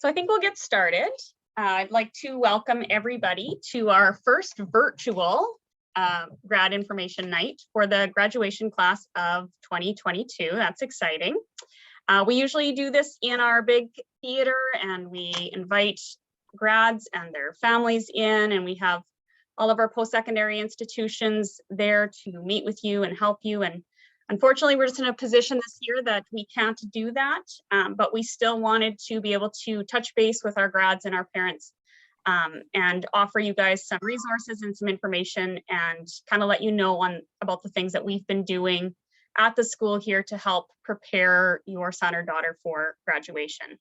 So I think we'll get started. I'd like to welcome everybody to our first virtual grad information night for the graduation class of 2022. That's exciting. We usually do this in our big theater, and we invite grads and their families in, and we have all of our post-secondary institutions there to meet with you and help you. And unfortunately, we're just in a position this year that we can't do that, but we still wanted to be able to touch base with our grads and our parents and offer you guys some resources and some information and kind of let you know about the things that we've been doing at the school here to help prepare your son or daughter for graduation.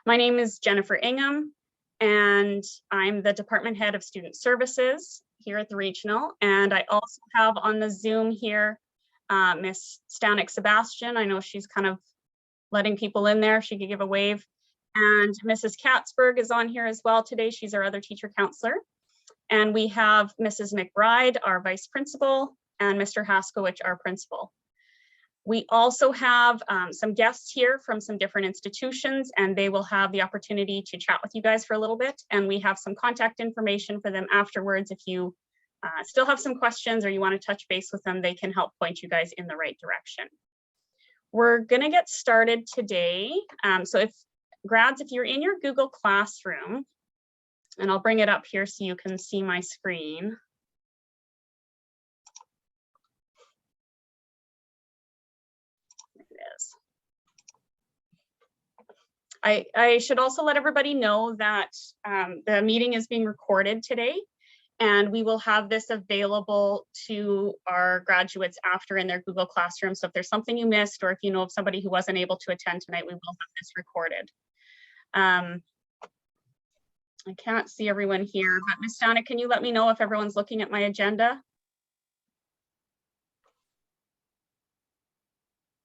My name is Jennifer Ingham, and I'm the department head of student services here at the regional. And I also have on the Zoom here Miss Stanek Sebastian. I know she's kind of letting people in there. She could give a wave. And Mrs. Katzberg is on here as well today. She's our other teacher counselor. And we have Mrs. McBride, our vice principal, and Mr. Haskowich, our principal. We also have some guests here from some different institutions, and they will have the opportunity to chat with you guys for a little bit. And we have some contact information for them afterwards. If you still have some questions or you want to touch base with them, they can help point you guys in the right direction. We're going to get started today. So if grads, if you're in your Google Classroom, and I'll bring it up here so you can see my screen. I should also let everybody know that the meeting is being recorded today, and we will have this available to our graduates after in their Google Classroom. So if there's something you missed, or if you know of somebody who wasn't able to attend tonight, we will have this recorded. I can't see everyone here, but Ms. Stanek, can you let me know if everyone's looking at my agenda?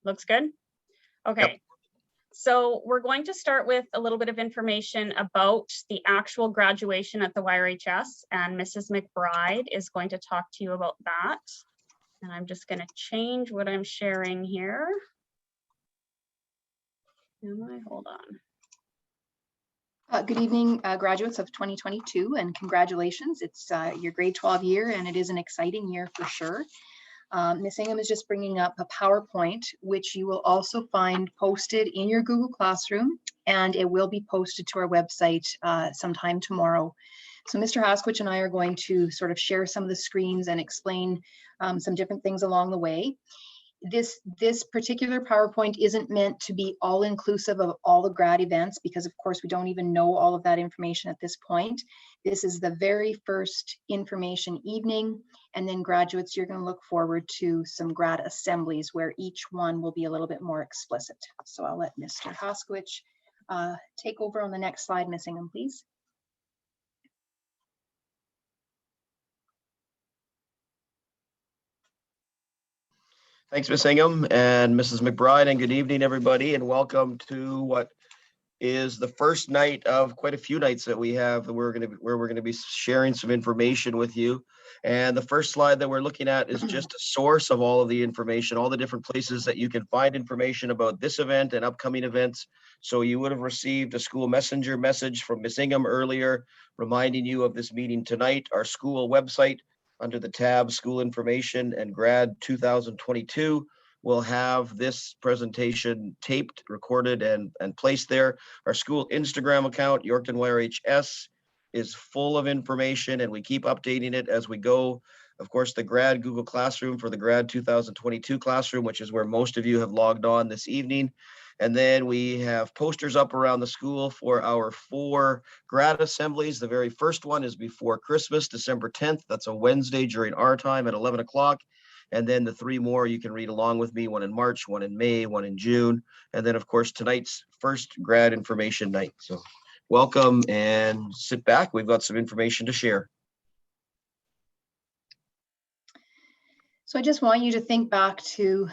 Looks good? Okay. Yep. So we're going to start with a little bit of information about the actual graduation at the YRHS, and Mrs. McBride is going to talk to you about that. And I'm just going to change what I'm sharing here. Hold on. Good evening, graduates of 2022, and congratulations. It's your grade 12 year, and it is an exciting year for sure. Ms. Ingham is just bringing up a PowerPoint, which you will also find posted in your Google Classroom, and it will be posted to our website sometime tomorrow. So Mr. Haskowich and I are going to sort of share some of the screens and explain some different things along the way. This particular PowerPoint isn't meant to be all inclusive of all the grad events, because of course we don't even know all of that information at this point. This is the very first information evening, and then graduates, you're going to look forward to some grad assemblies where each one will be a little bit more explicit. So I'll let Mr. Haskowich take over on the next slide. Ms. Ingham, please. Thanks, Ms. Ingham and Mrs. McBride, and good evening, everybody, and welcome to what is the first night of quite a few nights that we have where we're going to be sharing some information with you. And the first slide that we're looking at is just a source of all of the information, all the different places that you can find information about this event and upcoming events. So you would have received a school messenger message from Ms. Ingham earlier, reminding you of this meeting tonight. Our school website, under the tab School Information and Grad 2022, we'll have this presentation taped, recorded, and placed there. Our school Instagram account, Yorkton YRHS, is full of information, and we keep updating it as we go. Of course, the grad Google Classroom for the Grad 2022 classroom, which is where most of you have logged on this evening. And then we have posters up around the school for our 4 grad assemblies. The very first one is before Christmas, December 10th. That's a Wednesday during our time at 11 o'clock. And then the 3 more you can read along with me, one in March, one in May, one in June. And then, of course, tonight's first grad information night. So welcome and sit back. We've got some information to share. So I just want you to think back to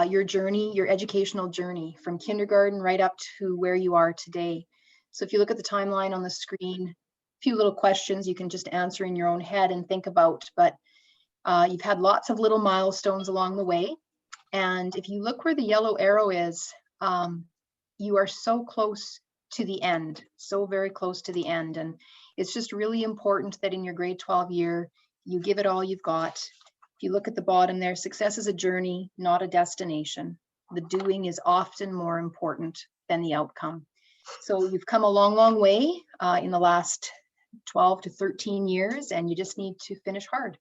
your journey, your educational journey from kindergarten right up to where you are today. So if you look at the timeline on the screen, a few little questions you can just answer in your own head and think about, but you've had lots of little milestones along the way. And if you look where the yellow arrow is, you are so close to the end, so very close to the end. And it's just really important that in your grade 12 year, you give it all you've got. If you look at the bottom there, success is a journey, not a destination. The doing is often more important than the outcome. So you've come a long, long way in the last 12 to 13 years, and you just need to finish hard.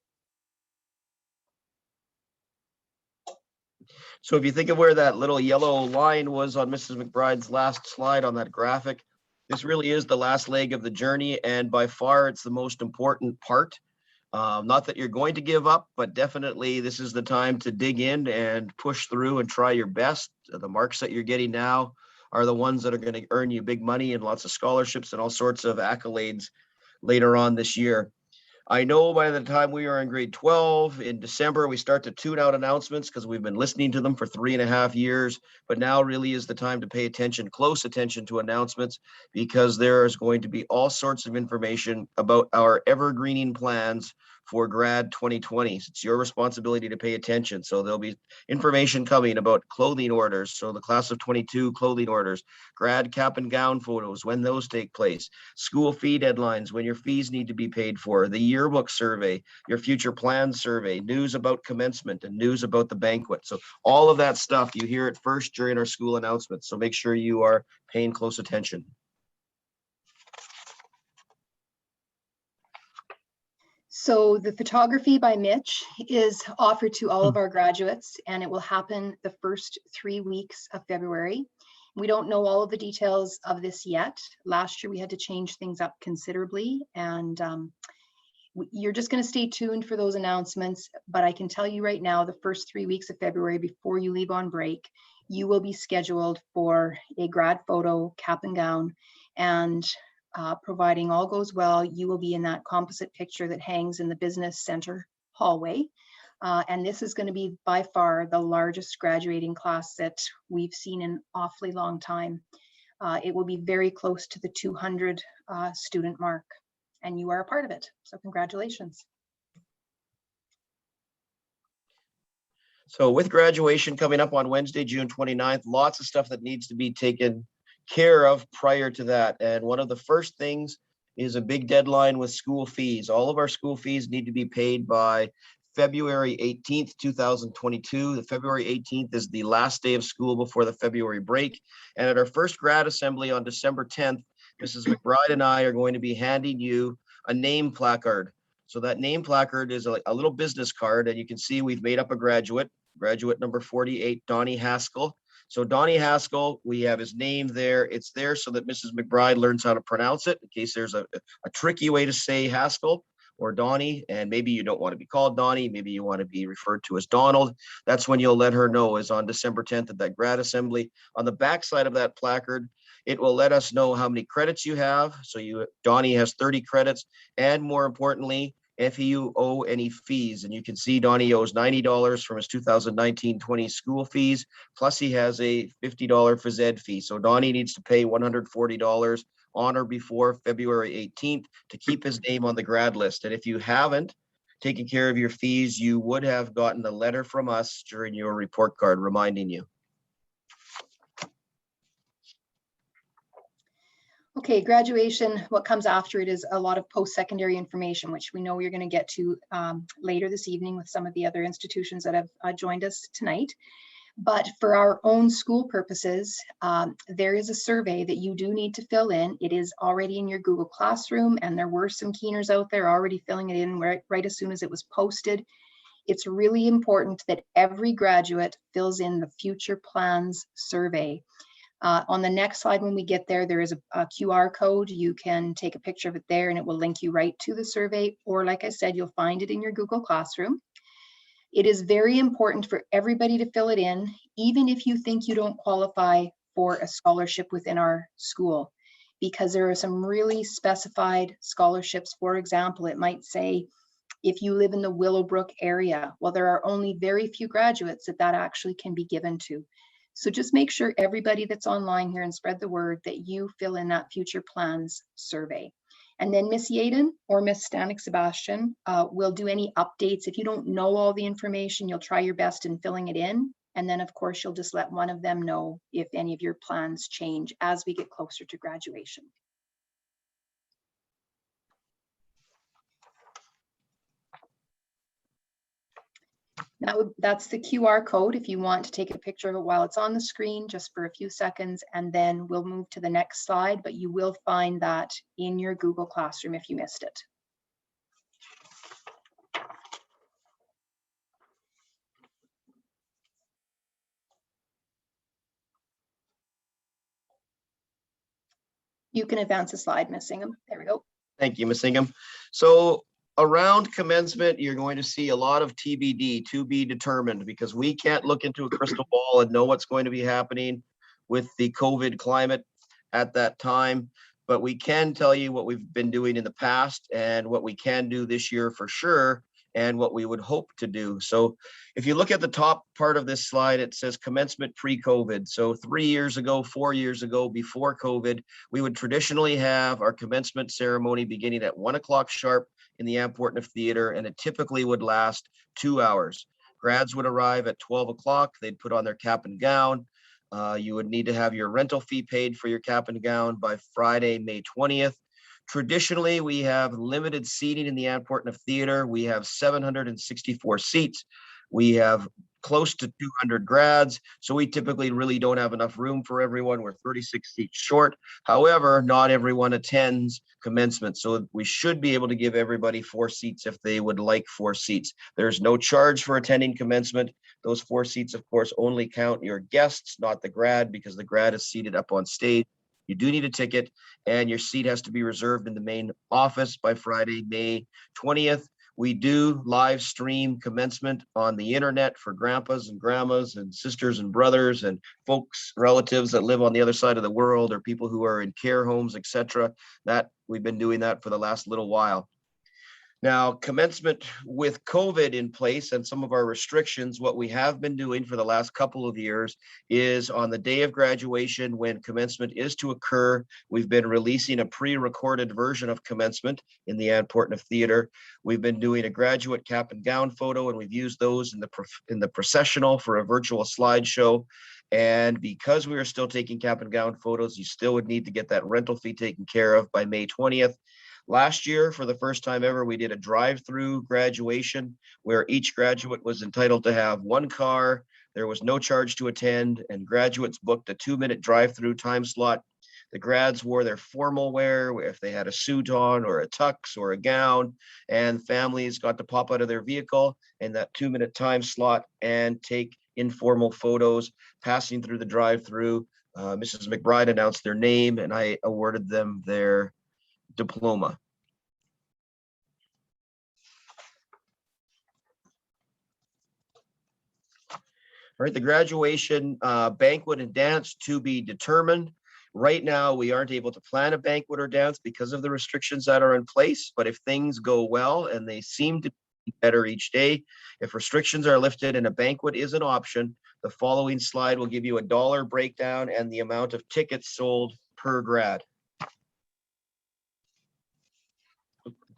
So if you think of where that little yellow line was on Mrs. McBride's last slide on that graphic, this really is the last leg of the journey, and by far it's the most important part. Not that you're going to give up, but definitely this is the time to dig in and push through and try your best. The marks that you're getting now are the ones that are going to earn you big money and lots of scholarships and all sorts of accolades later on this year. I know by the time we are in grade 12 in December, we start to tune out announcements because we've been listening to them for 3.5 years, but now really is the time to pay attention, close attention to announcements, because there is going to be all sorts of information about our evergreening plans for grad 2020. It's your responsibility to pay attention. So there'll be information coming about clothing orders. So the class of 22 clothing orders, grad cap and gown photos, when those take place, school fee deadlines, when your fees need to be paid for, the yearbook survey, your future plans survey, news about commencement, and news about the banquet. So all of that stuff, you hear it first during our school announcements. So make sure you are paying close attention. So the photography by Mitch is offered to all of our graduates, and it will happen the first 3 weeks of February. We don't know all of the details of this yet. Last year we had to change things up considerably, and you're just going to stay tuned for those announcements. But I can tell you right now, the first 3 weeks of February before you leave on break, you will be scheduled for a grad photo, cap and gown, and providing all goes well, you will be in that composite picture that hangs in the business center hallway. And this is going to be by far the largest graduating class that we've seen in an awfully long time. It will be very close to the 200 student mark, and you are a part of it. So congratulations. So with graduation coming up on Wednesday, June 29th, lots of stuff that needs to be taken care of prior to that. And one of the first things is a big deadline with school fees. All of our school fees need to be paid by February 18th, 2022. The February 18th is the last day of school before the February break. And at our first grad assembly on December 10th, Mrs. McBride and I are going to be handing you a name placard. So that name placard is a little business card, and you can see we've made up a graduate number 48, Donnie Haskell. So Donnie Haskell, we have his name there. It's there so that Mrs. McBride learns how to pronounce it in case there's a tricky way to say Haskell or Donnie, and maybe you don't want to be called Donnie, maybe you want to be referred to as Donald. That's when you'll let her know, is on December 10th at that grad assembly. On the back side of that placard, it will let us know how many credits you have. So Donnie has 30 credits, and more importantly, if you owe any fees. And you can see Donnie owes $90 from his 2019-20 school fees, plus he has a $50 phys ed fee. So Donnie needs to pay $140 on or before February 18th to keep his name on the grad list. And if you haven't taken care of your fees, you would have gotten a letter from us during your report card reminding you. Okay, graduation, what comes after it is a lot of post-secondary information, which we know you're going to get to later this evening with some of the other institutions that have joined us tonight. But for our own school purposes, there is a survey that you do need to fill in. It is already in your Google Classroom, and there were some keeners out there already filling it in right as soon as it was posted. It's really important that every graduate fills in the future plans survey. On the next slide, when we get there, there is a QR code. You can take a picture of it there and it will link you right to the survey. Or like I said, you'll find it in your Google Classroom. It is very important for everybody to fill it in, even if you think you don't qualify for a scholarship within our school, because there are some really specified scholarships. For example, it might say, if you live in the Willowbrook area, well, there are only very few graduates that actually can be given to. So just make sure everybody that's online here and spread the word that you fill in that future plans survey. And then Miss Yaden or Miss Stanek Sebastian will do any updates. If you don't know all the information, you'll try your best in filling it in. And then of course, you'll just let one of them know if any of your plans change as we get closer to graduation. That's the QR code if you want to take a picture of it while it's on the screen, just for a few seconds, and then we'll move to the next slide, but you will find that in your Google Classroom if you missed it. You can advance the slide, Ms. Ingham. There we go. Thank you, Ms. Ingham. So around commencement, you're going to see a lot of TBD, to be determined, because we can't look into a crystal ball and know what's going to be happening with the COVID climate at that time. But we can tell you what we've been doing in the past and what we can do this year for sure, and what we would hope to do. So if you look at the top part of this slide, it says commencement pre-COVID. So 3 years ago, 4 years ago, before COVID, we would traditionally have our commencement ceremony beginning at 1 o'clock sharp in the Antwerp Theater, and it typically would last 2 hours. Grads would arrive at 12 o'clock. They'd put on their cap and gown. You would need to have your rental fee paid for your cap and gown by Friday, May 20th. Traditionally, we have limited seating in the Antwerp Theater. We have 764 seats. We have close to 200 grads. So we typically really don't have enough room for everyone. We're 36 seats short. However, not everyone attends commencement. So we should be able to give everybody 4 seats if they would like 4 seats. There's no charge for attending commencement. Those 4 seats, of course, only count your guests, not the grad, because the grad is seated up on stage. You do need a ticket, and your seat has to be reserved in the main office by Friday, May 20th. We do live stream commencement on the internet for grandpas and grandmas and sisters and brothers and folks, relatives that live on the other side of the world, or people who are in care homes, etc. That we've been doing that for the last little while. Now, commencement with COVID in place and some of our restrictions, what we have been doing for the last couple of years is on the day of graduation, when commencement is to occur, we've been releasing a pre-recorded version of commencement in the Antwerp Theater. We've been doing a graduate cap and gown photo, and we've used those in the processional for a virtual slideshow. And because we are still taking cap and gown photos, you still would need to get that rental fee taken care of by May 20th. Last year, for the first time ever, we did a drive-through graduation where each graduate was entitled to have 1 car. There was no charge to attend, and graduates booked a 2-minute drive-through time slot. The grads wore their formal wear, if they had a suit on or a tux or a gown, and families got to pop out of their vehicle in that 2-minute time slot and take informal photos passing through the drive-through. Mrs. McBride announced their name, and I awarded them their diploma. All right, the graduation banquet and dance to be determined. Right now, we aren't able to plan a banquet or dance because of the restrictions that are in place, but if things go well, and they seem to be better each day, if restrictions are lifted and a banquet is an option, the following slide will give you a dollar breakdown and the amount of tickets sold per grad.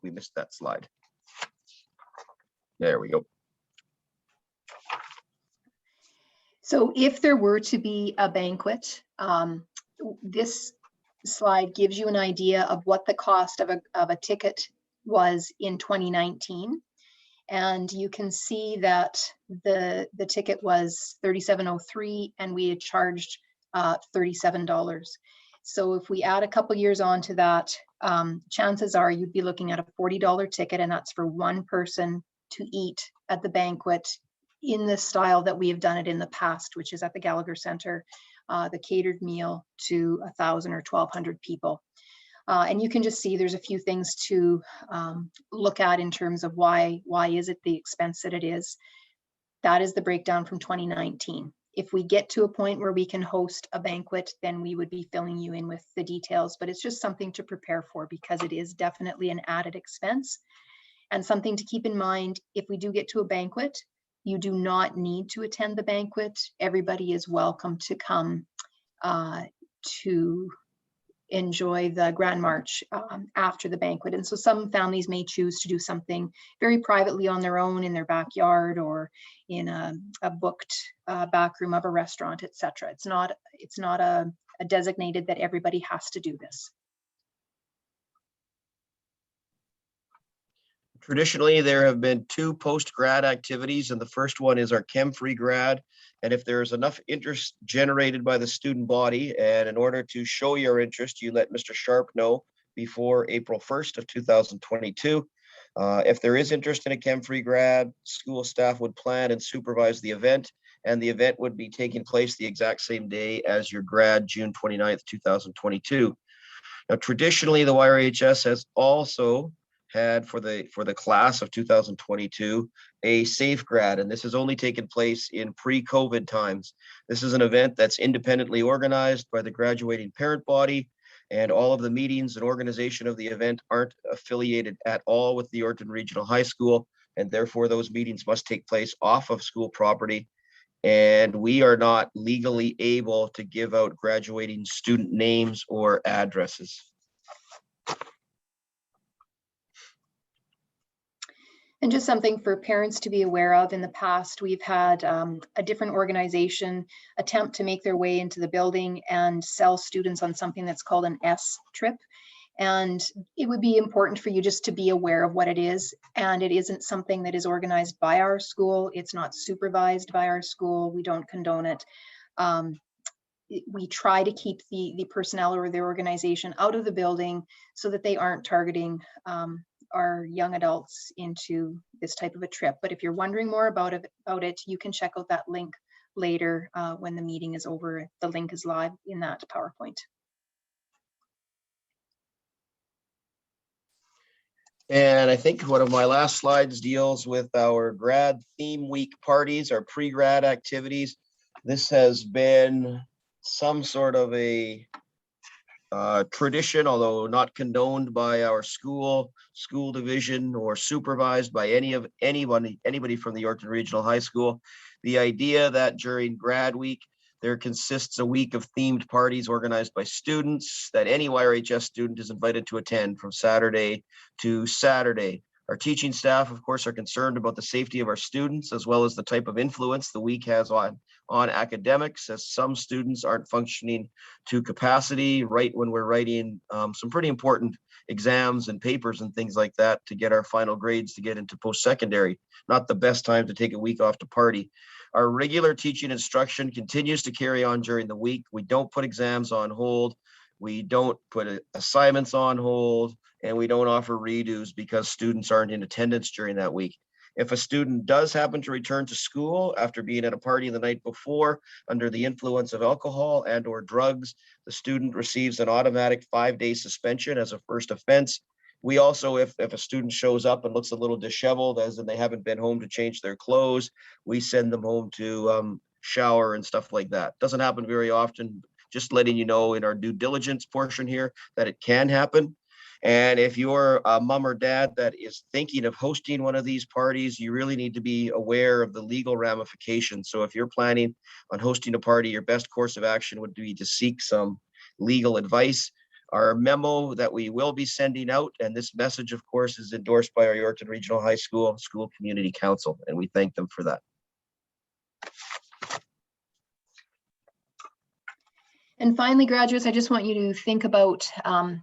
We missed that slide. There we go. So if there were to be a banquet, this slide gives you an idea of what the cost of a ticket was in 2019. And you can see that the ticket was $37.03 and we had charged $37. So if we add a couple years on to that, chances are you'd be looking at a $40 ticket, and that's for one person to eat at the banquet in the style that we have done it in the past, which is at the Gallagher Center, the catered meal to 1,000 or 1,200 people. And you can just see there's a few things to look at in terms of why is it the expense that it is. That is the breakdown from 2019. If we get to a point where we can host a banquet, then we would be filling you in with the details, but it's just something to prepare for because it is definitely an added expense. And something to keep in mind, if we do get to a banquet, you do not need to attend the banquet. Everybody is welcome to come to enjoy the Grand March after the banquet. And so some families may choose to do something very privately on their own in their backyard or in a booked back room of a restaurant, etc. It's not a designated that everybody has to do this. Traditionally, there have been 2 post-grad activities, and the first one is our chem-free grad. And if there's enough interest generated by the student body, and in order to show your interest, you let Mr. Sharp know before April 1st of 2022. If there is interest in a chem-free grad, school staff would plan and supervise the event, and the event would be taking place the exact same day as your grad, June 29th, 2022. Now, traditionally, the YRHS has also had for the class of 2022 a safe grad, and this has only taken place in pre-COVID times. This is an event that's independently organized by the graduating parent body, and all of the meetings and organization of the event aren't affiliated at all with the Orton Regional High School, and therefore those meetings must take place off of school property, and we are not legally able to give out graduating student names or addresses. And just something for parents to be aware of. In the past, we've had a different organization attempt to make their way into the building and sell students on something that's called an S trip. And it would be important for you just to be aware of what it is. And it isn't something that is organized by our school. It's not supervised by our school. We don't condone it. We try to keep the personnel or the organization out of the building so that they aren't targeting our young adults into this type of a trip. But if you're wondering more about it, you can check out that link later when the meeting is over. The link is live in that PowerPoint. And I think one of my last slides deals with our grad theme week parties, our pre-grad activities. This has been some sort of a tradition, although not condoned by our school division or supervised by anybody from the Orton Regional High School. The idea that during grad week, there consists a week of themed parties organized by students that any YRHS student is invited to attend from Saturday to Saturday. Our teaching staff, of course, are concerned about the safety of our students, as well as the type of influence the week has on academics, as some students aren't functioning to capacity right when we're writing some pretty important exams and papers and things like that to get our final grades to get into post-secondary. Not the best time to take a week off to party. Our regular teaching instruction continues to carry on during the week. We don't put exams on hold. We don't put assignments on hold, and we don't offer redos because students aren't in attendance during that week. If a student does happen to return to school after being at a party the night before under the influence of alcohol and or drugs, the student receives an automatic 5-day suspension as a first offense. We also, if a student shows up and looks a little disheveled, as in they haven't been home to change their clothes, we send them home to shower and stuff like that. Doesn't happen very often. Just letting you know in our due diligence portion here that it can happen. And if you're a mom or dad that is thinking of hosting one of these parties, you really need to be aware of the legal ramifications. So if you're planning on hosting a party, your best course of action would be to seek some legal advice. Our memo that we will be sending out, and this message, of course, is endorsed by our Yorkton Regional High School School Community Council, and we thank them for that. And finally, graduates, I just want you to think about a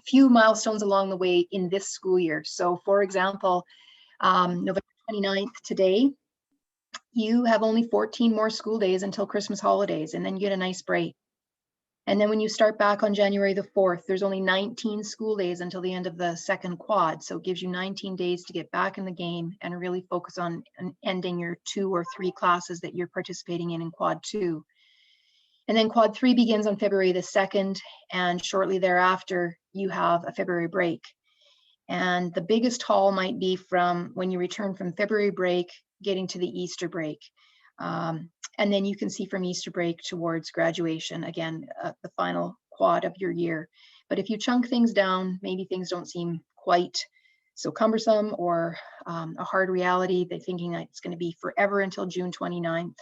few milestones along the way in this school year. So for example, November 29th today, you have only 14 more school days until Christmas holidays, and then you get a nice break. And then when you start back on January the 4th, there's only 19 school days until the end of the second quad. So it gives you 19 days to get back in the game and really focus on ending your 2 or 3 classes that you're participating in quad 2. And then quad 3 begins on February the 2nd, and shortly thereafter, you have a February break. And the biggest haul might be from when you return from February break, getting to the Easter break. And then you can see from Easter break towards graduation, again, the final quad of your year. But if you chunk things down, maybe things don't seem quite so cumbersome or a hard reality, they're thinking that it's going to be forever until June 29th.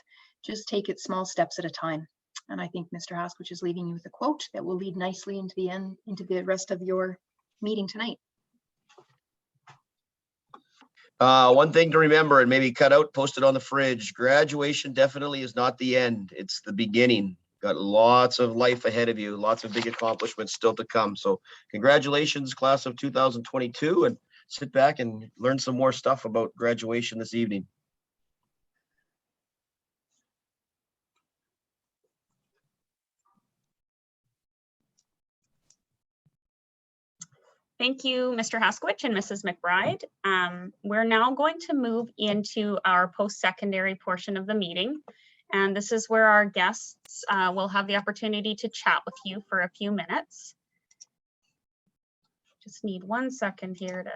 Just take it small steps at a time. And I think Mr. Haskwich is leaving you with a quote that will lead nicely into the rest of your meeting tonight. One thing to remember and maybe cut out, post it on the fridge. Graduation definitely is not the end. It's the beginning. Got lots of life ahead of you, lots of big accomplishments still to come. So congratulations, class of 2022, and sit back and learn some more stuff about graduation this evening. Thank you, Mr. Haskwich and Mrs. McBride. We're now going to move into our post-secondary portion of the meeting. And this is where our guests will have the opportunity to chat with you for a few minutes. Just need 1 second here to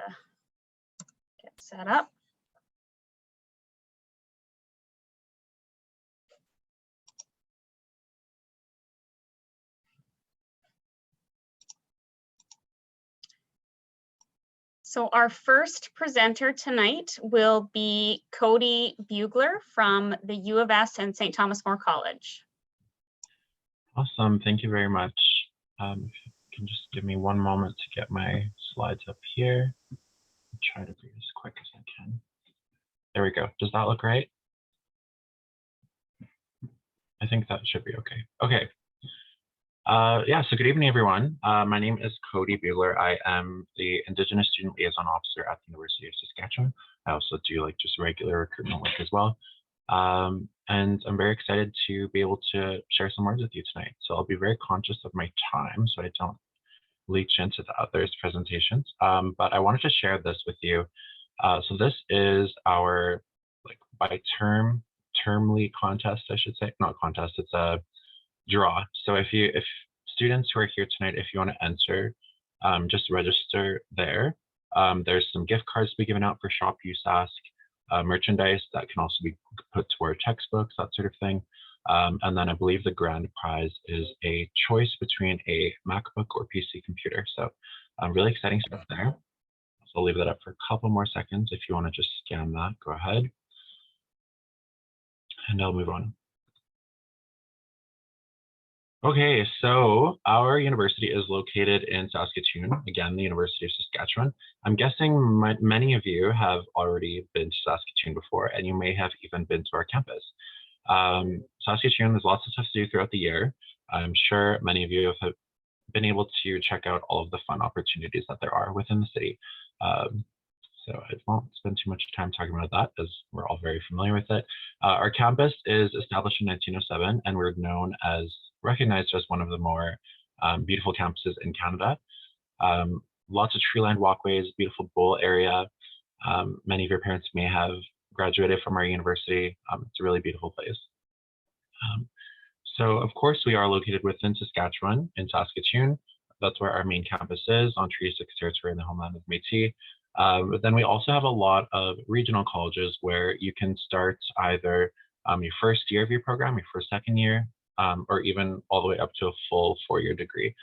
get set up. So our first presenter tonight will be Cody Bugler from the U of S and St. Thomas More College. Awesome, thank you very much. If you can just give me 1 moment to get my slides up here. I'll try to be as quick as I can. There we go. Does that look right? I think that should be okay. Okay. Yeah, so good evening, everyone. My name is Cody Bugler. I am the Indigenous Student Liaison Officer at the University of Saskatchewan. I also do like just regular recruitment work as well. And I'm very excited to be able to share some words with you tonight. So I'll be very conscious of my time so I don't leach into the others' presentations. But I wanted to share this with you. So this is our termly contest, I should say. Not contest, it's a draw. So if students who are here tonight, if you want to enter, just register there. There's some gift cards to be given out for Shop USask, merchandise that can also be put toward textbooks, that sort of thing. And then I believe the grand prize is a choice between a MacBook or PC computer. So really exciting stuff there. So I'll leave that up for a couple more seconds. If you want to just scan that, go ahead. And I'll move on. Okay, so our university is located in Saskatoon, again, the University of Saskatchewan. I'm guessing many of you have already been to Saskatoon before, and you may have even been to our campus. Saskatoon, there's lots of stuff to do throughout the year. I'm sure many of you have been able to check out all of the fun opportunities that there are within the city. So I won't spend too much time talking about that, as we're all very familiar with it. Our campus is established in 1907, and we're recognized as one of the more beautiful campuses in Canada. Lots of tree-lined walkways, beautiful bowl area. Many of your parents may have graduated from our university. It's a really beautiful place. So of course we are located within Saskatchewan in Saskatoon. That's where our main campus is, on Treaty 6 territory in the homeland of Métis. But then we also have a lot of regional colleges where you can start either your first year of your program, your first, second year, or even all the way up to a full 4-year degree.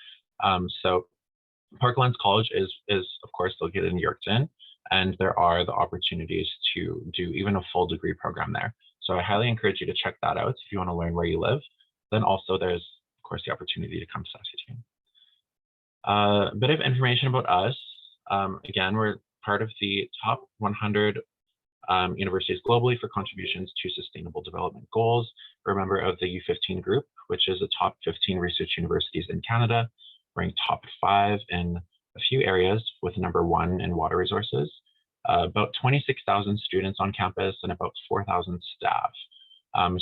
So Parklands College is of course located in Yorkton, and there are the opportunities to do even a full degree program there. So I highly encourage you to check that out if you want to learn where you live. Then also there's of course the opportunity to come to Saskatoon. A bit of information about us. Again, we're part of the top 100 universities globally for contributions to sustainable development goals. We're a member of the U15 group, which is the top 15 research universities in Canada, ranked top 5 in a few areas, with number 1 in water resources. About 26,000 students on campus and about 4,000 staff.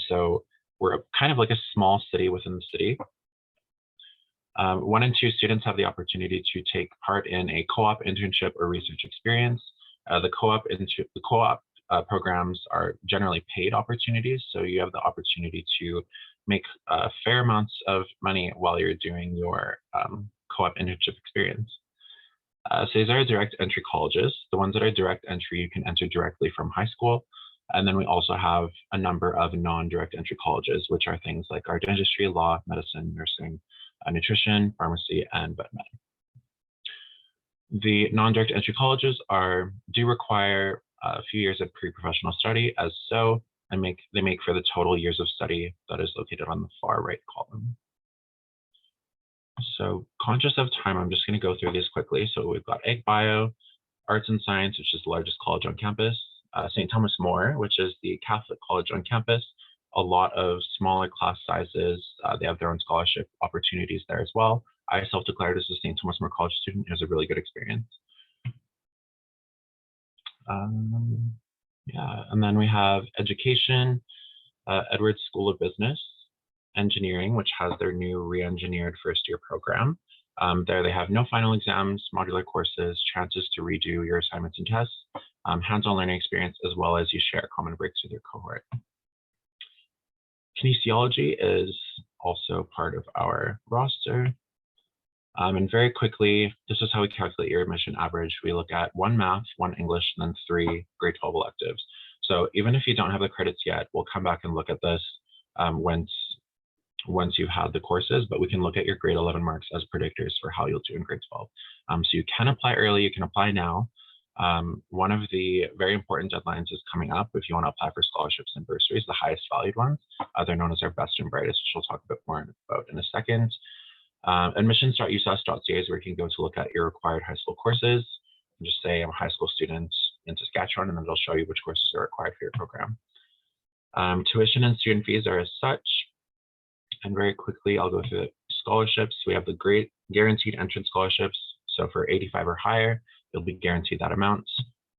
So we're kind of like a small city within the city. 1 and 2 students have the opportunity to take part in a co-op internship or research experience. The co-op programs are generally paid opportunities, so you have the opportunity to make fair amounts of money while you're doing your co-op internship experience. So these are direct entry colleges. The ones that are direct entry, you can enter directly from high school. And then we also have a number of non-direct entry colleges, which are things like art, dentistry, law, medicine, nursing, nutrition, pharmacy, and vet med. The non-direct entry colleges do require a few years of pre-professional study. As so, and they make for the total years of study that is located on the far right column. So conscious of time, I'm just going to go through these quickly. So we've got Ag Bio, Arts and Science, which is the largest college on campus, St. Thomas More, which is the Catholic college on campus, a lot of smaller class sizes. They have their own scholarship opportunities there as well. I self-declared as a St. Thomas More college student. It was a really good experience. Yeah, and then we have education, Edwards School of Business, engineering, which has their new re-engineered first-year program. There they have no final exams, modular courses, chances to redo your assignments and tests, hands-on learning experience, as well as you share common breaks with your cohort. Kinesiology is also part of our roster. And very quickly, this is how we calculate your admission average. We look at 1 math, 1 English, and then 3 grade 12 electives. So even if you don't have the credits yet, we'll come back and look at this once you've had the courses, but we can look at your grade 11 marks as predictors for how you'll do in grade 12. So you can apply early, you can apply now. One of the very important deadlines is coming up if you want to apply for scholarships and bursaries, the highest valued ones. They're known as our best and brightest, which we'll talk a bit more about in a second. Admissions.usas.ca is where you can go to look at your required high school courses. And just say I'm a high school student in Saskatchewan, and then it'll show you which courses are required for your program. Tuition and student fees are as such. And very quickly, I'll go through the scholarships. We have the great guaranteed entrance scholarships. So for 85 or higher, you'll be guaranteed that amount.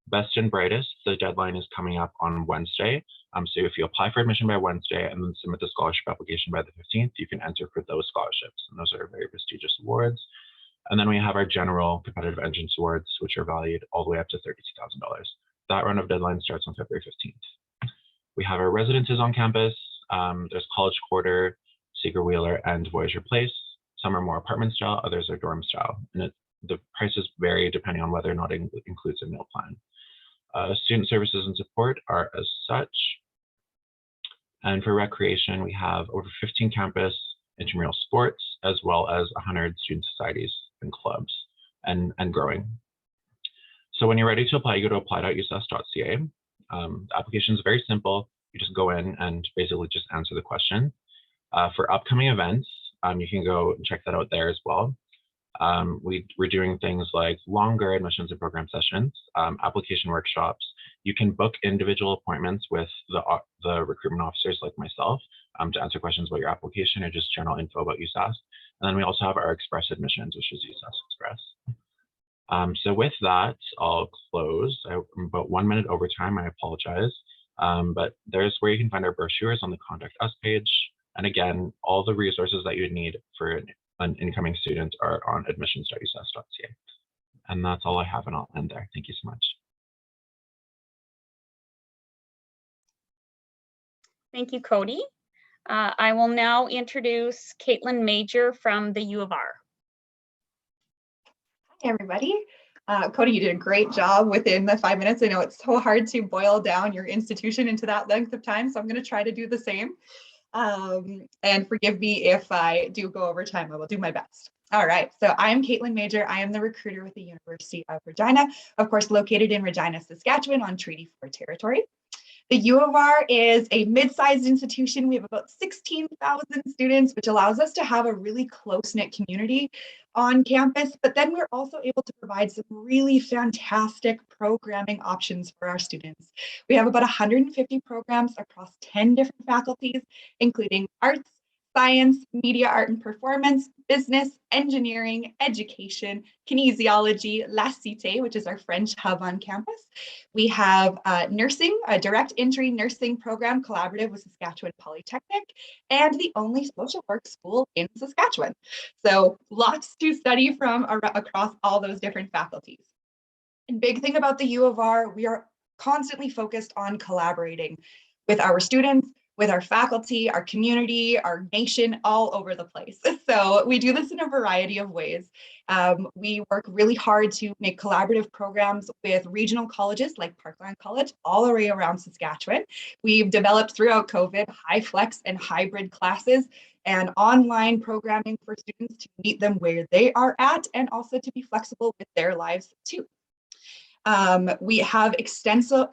Best and brightest, the deadline is coming up on Wednesday. So if you apply for admission by Wednesday and then submit the scholarship application by the 15th, you can enter for those scholarships. And those are very prestigious awards. And then we have our general competitive entrance awards, which are valued all the way up to $32,000. That run of deadline starts on February 15th. We have our residences on campus. There's College Quarter, Seeger Wheeler, and Voyager Place. Some are more apartment style, others are dorm style. And the prices vary depending on whether or not it includes a meal plan. Student services and support are as such. And for recreation, we have over 15 campus intramural sports, as well as 100 student societies and clubs, and growing. So when you're ready to apply, you go to apply.usas.ca. The application is very simple. You just go in and basically just answer the question. For upcoming events, you can go and check that out there as well. We're doing things like longer admissions and program sessions, application workshops. You can book individual appointments with the recruitment officers like myself to answer questions about your application or just general info about USAS. And then we also have our express admissions, which is USAS Express. So with that, I'll close. I'm about 1 minute over time, I apologize. But there's where you can find our brochures on the Contact Us page. And again, all the resources that you would need for an incoming student are on admissions.usas.ca. And that's all I have, and I'll end there. Thank you so much. Thank you, Cody. I will now introduce Caitlin Major from the U of R. Hi, everybody. Cody, you did a great job within the 5 minutes. I know it's so hard to boil down your institution into that length of time, so I'm going to try to do the same. And forgive me if I do go over time. I will do my best. All right, so I'm Caitlin Major. I am the recruiter with the University of Regina, of course, located in Regina, Saskatchewan on Treaty 4 territory. The U of R is a mid-sized institution. We have about 16,000 students, which allows us to have a really close-knit community on campus, but then we're also able to provide some really fantastic programming options for our students. We have about 150 programs across 10 different faculties, including arts, science, media, art and performance, business, engineering, education, kinesiology, La Cité, which is our French hub on campus. We have nursing, a direct entry nursing program collaborative with Saskatchewan Polytechnic, and the only social work school in Saskatchewan. So lots to study from across all those different faculties. And big thing about the U of R, we are constantly focused on collaborating with our students, with our faculty, our community, our nation, all over the place. So we do this in a variety of ways. We work really hard to make collaborative programs with regional colleges like Parkland College all the way around Saskatchewan. We've developed throughout COVID high flex and hybrid classes and online programming for students to meet them where they are at and also to be flexible with their lives too. We have extensive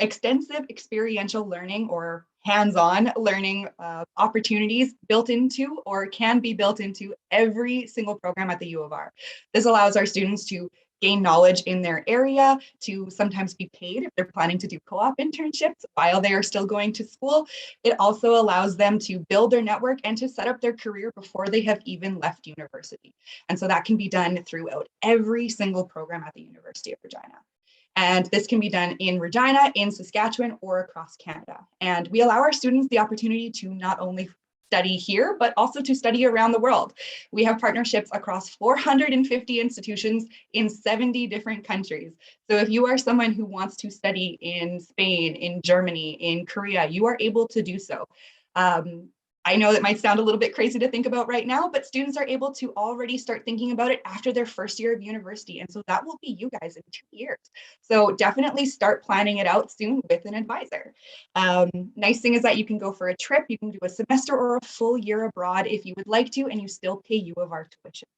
experiential learning or hands-on learning opportunities built into or can be built into every single program at the U of R. This allows our students to gain knowledge in their area, to sometimes be paid if they're planning to do co-op internships while they are still going to school. It also allows them to build their network and to set up their career before they have even left university. And so that can be done throughout every single program at the University of Regina. And this can be done in Regina, in Saskatchewan, or across Canada. And we allow our students the opportunity to not only study here, but also to study around the world. We have partnerships across 450 institutions in 70 different countries. So if you are someone who wants to study in Spain, in Germany, in Korea, you are able to do so. I know that might sound a little bit crazy to think about right now, but students are able to already start thinking about it after their first year of university. And so that will be you guys in 2 years. So definitely start planning it out soon with an advisor. Nice thing is that you can go for a trip, you can do a semester or a full year abroad if you would like to, and you still pay U of R tuition.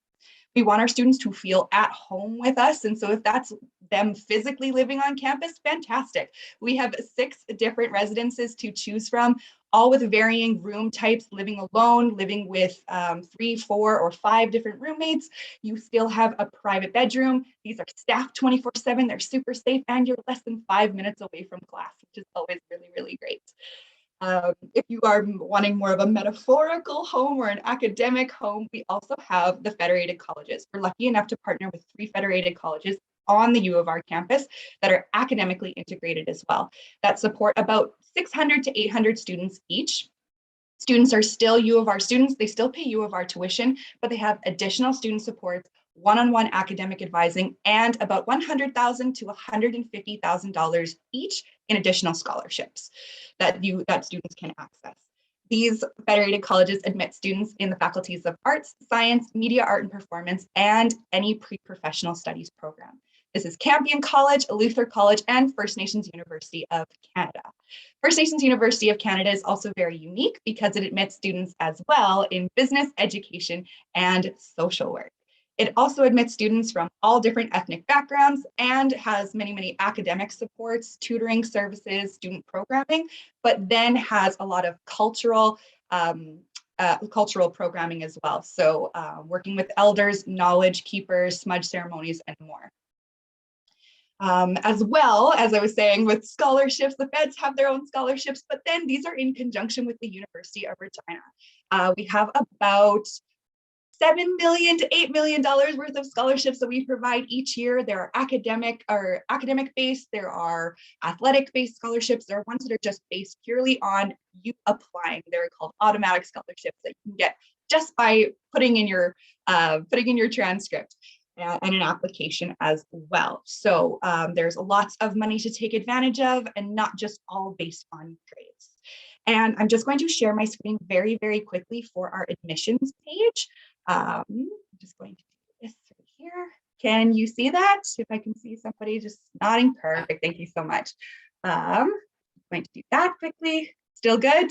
We want our students to feel at home with us. And so if that's them physically living on campus, fantastic. We have 6 different residences to choose from, all with varying room types, living alone, living with 3, 4, or 5 different roommates. You still have a private bedroom. These are staffed 24/7. They're super safe, and you're less than 5 minutes away from class, which is always really, really great. If you are wanting more of a metaphorical home or an academic home, we also have the Federated Colleges. We're lucky enough to partner with 3 Federated Colleges on the U of R campus that are academically integrated as well, that support about 600 to 800 students each. Students are still U of R students, they still pay U of R tuition, but they have additional student supports, one-on-one academic advising, and about $100,000 to $150,000 each in additional scholarships that students can access. These Federated Colleges admit students in the faculties of arts, science, media, art, and performance, and any pre-professional studies program. This is Campion College, Luther College, and First Nations University of Canada. First Nations University of Canada is also very unique because it admits students as well in business, education, and social work. It also admits students from all different ethnic backgrounds and has many, many academic supports, tutoring services, student programming, but then has a lot of cultural programming as well. So working with elders, knowledge keepers, smudge ceremonies, and more. As well, as I was saying, with scholarships, the Feds have their own scholarships, but then these are in conjunction with the University of Regina. We have about $7 million to $8 million worth of scholarships that we provide each year. There are academic-based, there are athletic-based scholarships, there are ones that are just based purely on you applying. They're called automatic scholarships that you can get just by putting in your transcript and an application as well. So there's lots of money to take advantage of and not just all based on grades. And I'm just going to share my screen very, very quickly for our admissions page. I'm just going to do this right here. Can you see that? If I can see somebody just nodding, perfect. Thank you so much. I'm going to do that quickly. Still good?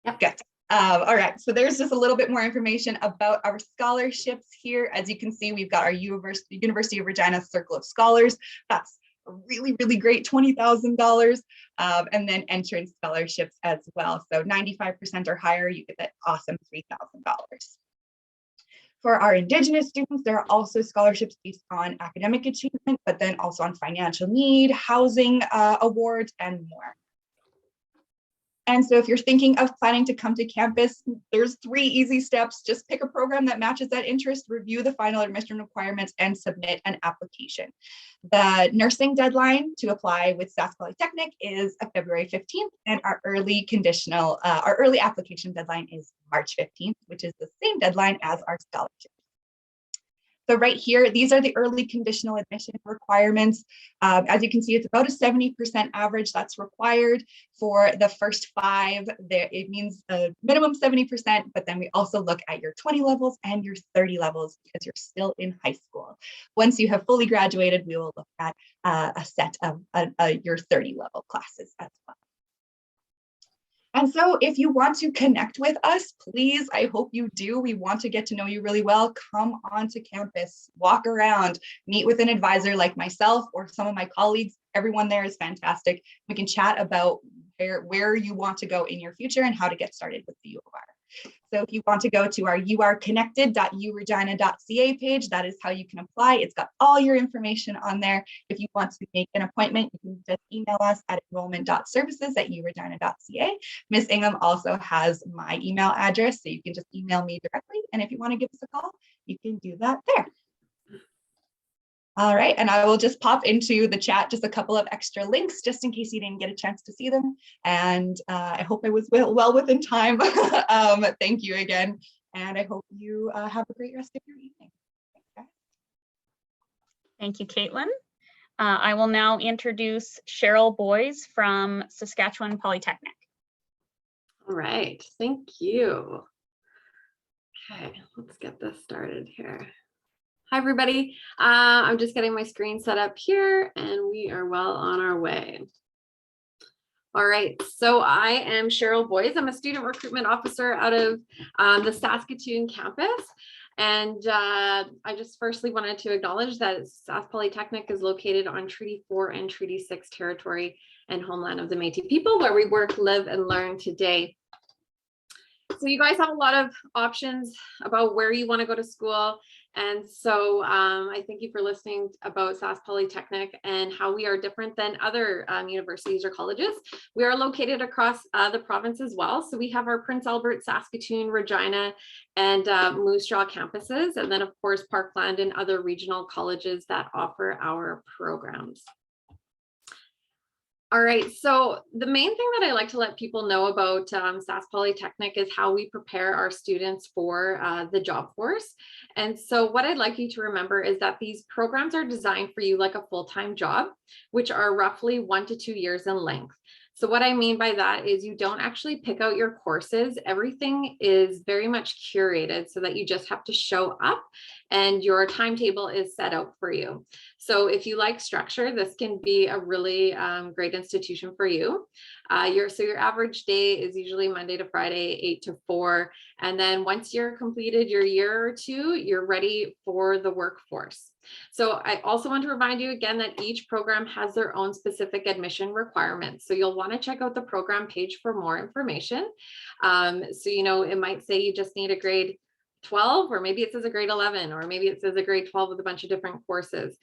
Yep. Good. All right, so there's just a little bit more information about our scholarships here. As you can see, we've got our University of Regina Circle of Scholars. That's a really, really great $20,000. And then entrance scholarships as well. So 95% or higher, you get that awesome $3,000. For our Indigenous students, there are also scholarships based on academic achievement, but then also on financial need, housing awards, and more. And so if you're thinking of planning to come to campus, there's 3 easy steps. Just pick a program that matches that interest, review the final admission requirements, and submit an application. The nursing deadline to apply with Sask Polytechnic is February 15th, and our early application deadline is March 15th, which is the same deadline as our scholarship. So right here, these are the early conditional admission requirements. As you can see, it's about a 70% average that's required for the first 5. It means a minimum 70%, but then we also look at your 20 levels and your 30 levels because you're still in high school. Once you have fully graduated, we will look at a set of your 30 level classes as well. And so if you want to connect with us, please, I hope you do. We want to get to know you really well. Come onto campus, walk around, meet with an advisor like myself or some of my colleagues. Everyone there is fantastic. We can chat about where you want to go in your future and how to get started with the U of R. So if you want to go to our urconnected.uregina.ca page, that is how you can apply. It's got all your information on there. If you want to make an appointment, you can just email us at enrollment.services@uregina.ca. Ms. Ingham also has my email address, so you can just email me directly. And if you want to give us a call, you can do that there. All right, and I will just pop into the chat just a couple of extra links just in case you didn't get a chance to see them. And I hope I was well within time. Thank you again. And I hope you have a great rest of your evening. Thank you, Caitlin. I will now introduce Cheryl Boys from Saskatchewan Polytechnic. All right, thank you. Okay, let's get this started here. Hi, everybody. I'm just getting my screen set up here and we are well on our way. All right, so I am Cheryl Boys. I'm a student recruitment officer out of the Saskatoon campus. And I just firstly wanted to acknowledge that Sask Polytechnic is located on Treaty 4 and Treaty 6 territory and homeland of the Métis people, where we work, live, and learn today. So you guys have a lot of options about where you want to go to school. And so I thank you for listening about Sask Polytechnic and how we are different than other universities or colleges. We are located across the province as well. So we have our Prince Albert, Saskatoon, Regina, and Moose Jaw campuses. And then of course, Parkland and other regional colleges that offer our programs. All right, so the main thing that I like to let people know about Sask Polytechnic is how we prepare our students for the job force. And so what I'd like you to remember is that these programs are designed for you like a full-time job, which are roughly 1 to 2 years in length. So what I mean by that is you don't actually pick out your courses. Everything is very much curated so that you just have to show up and your timetable is set out for you. So if you like structure, this can be a really great institution for you. Your average day is usually Monday to Friday, 8 to 4. And then once you're completed your year or two, you're ready for the workforce. So I also want to remind you again that each program has their own specific admission requirements. So you'll want to check out the program page for more information. So, you know, it might say you just need a grade 12, or maybe it says a grade 11, or maybe it says a grade 12 with a bunch of different courses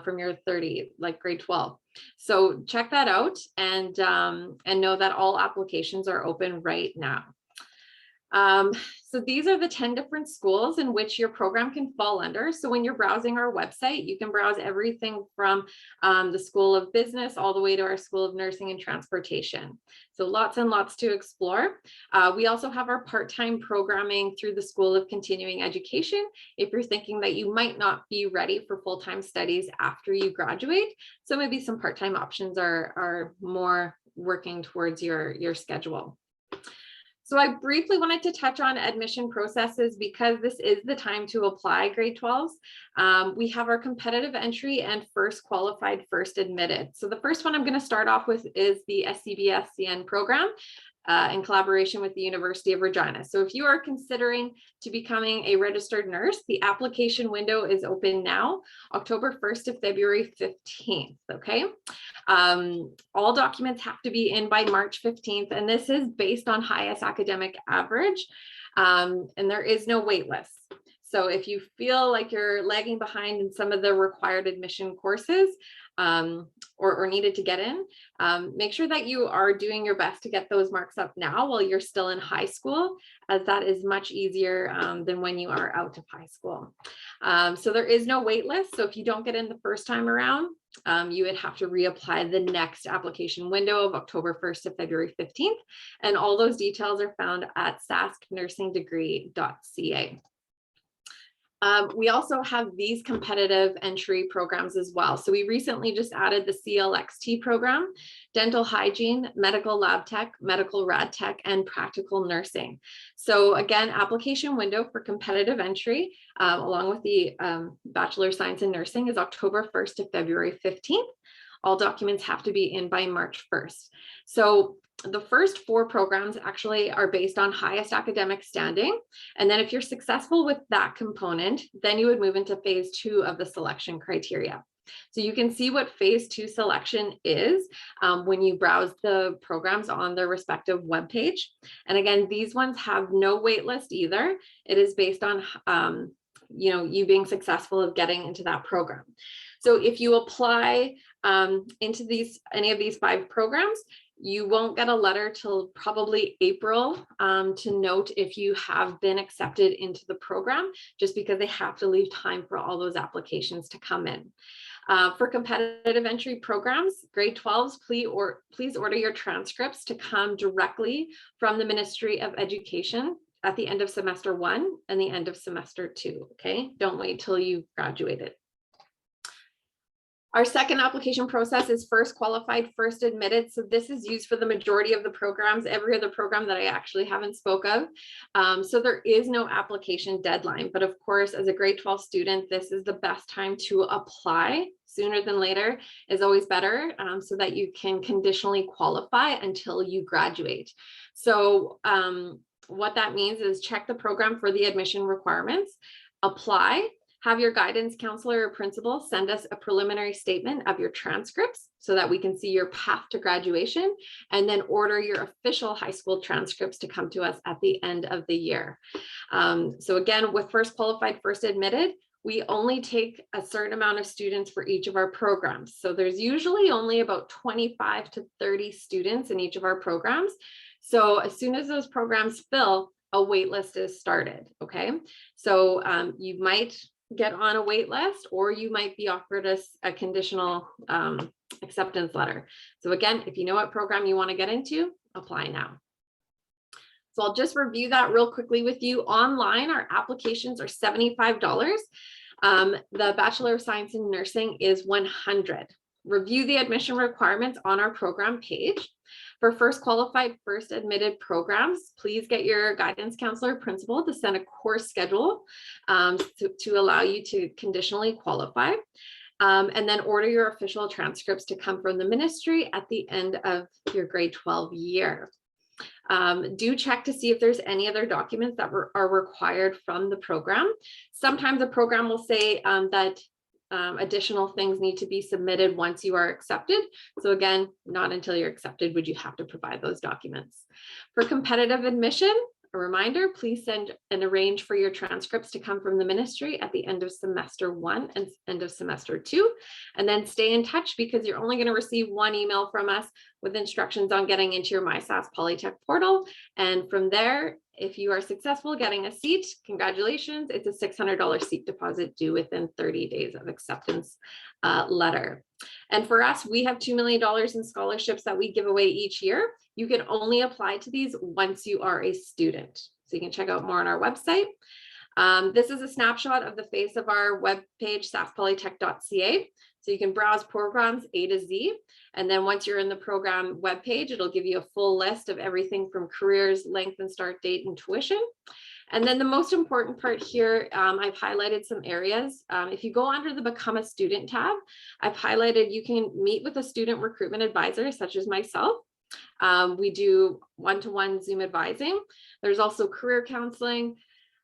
from your 30, like grade 12. So check that out and know that all applications are open right now. So these are the 10 different schools in which your program can fall under. So when you're browsing our website, you can browse everything from the School of Business all the way to our School of Nursing and Transportation. So lots and lots to explore. We also have our part-time programming through the School of Continuing Education. If you're thinking that you might not be ready for full-time studies after you graduate, so maybe some part-time options are more working towards your schedule. So I briefly wanted to touch on admission processes because this is the time to apply grade 12s. We have our competitive entry and first qualified, first admitted. So the first one I'm going to start off with is the SCBSCN program in collaboration with the University of Regina. So if you are considering to becoming a registered nurse, the application window is open now, October 1st to February 15th, okay? All documents have to be in by March 15th, and this is based on highest academic average, and there is no wait list. So if you feel like you're lagging behind in some of the required admission courses or needed to get in, make sure that you are doing your best to get those marks up now while you're still in high school, as that is much easier than when you are out of high school. So there is no wait list. So if you don't get in the first time around, you would have to reapply the next application window of October 1st to February 15th. And all those details are found at sasknursingdegree.ca. We also have these competitive entry programs as well. So we recently just added the CLXT program, dental hygiene, medical lab tech, medical rad tech, and practical nursing. So again, application window for competitive entry, along with the Bachelor of Science in Nursing, is October 1st to February 15th. All documents have to be in by March 1st. So the first 4 programs actually are based on highest academic standing. And then if you're successful with that component, then you would move into phase 2 of the selection criteria. So you can see what phase 2 selection is when you browse the programs on their respective webpage. And again, these ones have no wait list either. It is based on you being successful of getting into that program. So if you apply into any of these 5 programs, you won't get a letter till probably April to note if you have been accepted into the program, just because they have to leave time for all those applications to come in. For competitive entry programs, grade 12s, please order your transcripts to come directly from the Ministry of Education at the end of semester 1 and the end of semester 2, okay? Don't wait till you graduated. Our second application process is first qualified, first admitted. So this is used for the majority of the programs, every other program that I actually haven't spoke of. So there is no application deadline, but of course, as a grade 12 student, this is the best time to apply. Sooner than later is always better, so that you can conditionally qualify until you graduate. So what that means is check the program for the admission requirements, apply, have your guidance counselor or principal send us a preliminary statement of your transcripts so that we can see your path to graduation, and then order your official high school transcripts to come to us at the end of the year. So again, with first qualified, first admitted, we only take a certain amount of students for each of our programs. So there's usually only about 25 to 30 students in each of our programs. So as soon as those programs fill, a wait list is started, okay? So you might get on a wait list, or you might be offered a conditional acceptance letter. So again, if you know what program you want to get into, apply now. So I'll just review that real quickly with you. Online, our applications are $75. The Bachelor of Science in Nursing is $100. Review the admission requirements on our program page. For first qualified, first admitted programs, please get your guidance counselor principal to send a course schedule to allow you to conditionally qualify. And then order your official transcripts to come from the ministry at the end of your grade 12 year. Do check to see if there's any other documents that are required from the program. Sometimes the program will say that additional things need to be submitted once you are accepted. So again, not until you're accepted would you have to provide those documents. For competitive admission, a reminder, please send and arrange for your transcripts to come from the ministry at the end of semester 1 and end of semester 2. And then stay in touch, because you're only going to receive one email from us with instructions on getting into your MySAS Polytech portal. And from there, if you are successful getting a seat, congratulations, it's a $600 seat deposit due within 30 days of acceptance letter. And for us, we have $2 million in scholarships that we give away each year. You can only apply to these once you are a student. So you can check out more on our website. This is a snapshot of the face of our webpage, saspolytech.ca. So you can browse programs A to Z. And then once you're in the program webpage, it'll give you a full list of everything from careers, length and start date, and tuition. And then the most important part here, I've highlighted some areas. If you go under the Become a Student tab, I've highlighted you can meet with a student recruitment advisor, such as myself. We do one-to-one Zoom advising. There's also career counseling.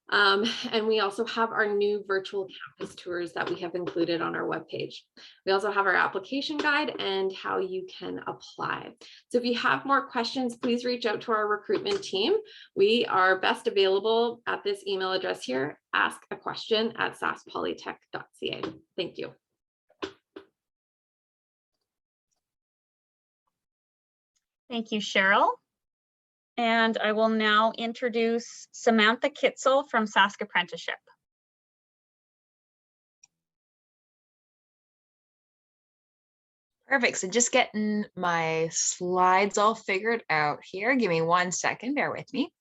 And we also have our new virtual campus tours that we have included on our webpage. We also have our application guide and how you can apply. So if you have more questions, please reach out to our recruitment team. We are best available at this email address here, askaquestion@saspolytech.ca. Thank you. Thank you, Cheryl. And I will now introduce Samantha Kitzel from Sask Apprenticeship. Perfect. So just getting my slides all figured out here. Give me 1 second. Bear with me.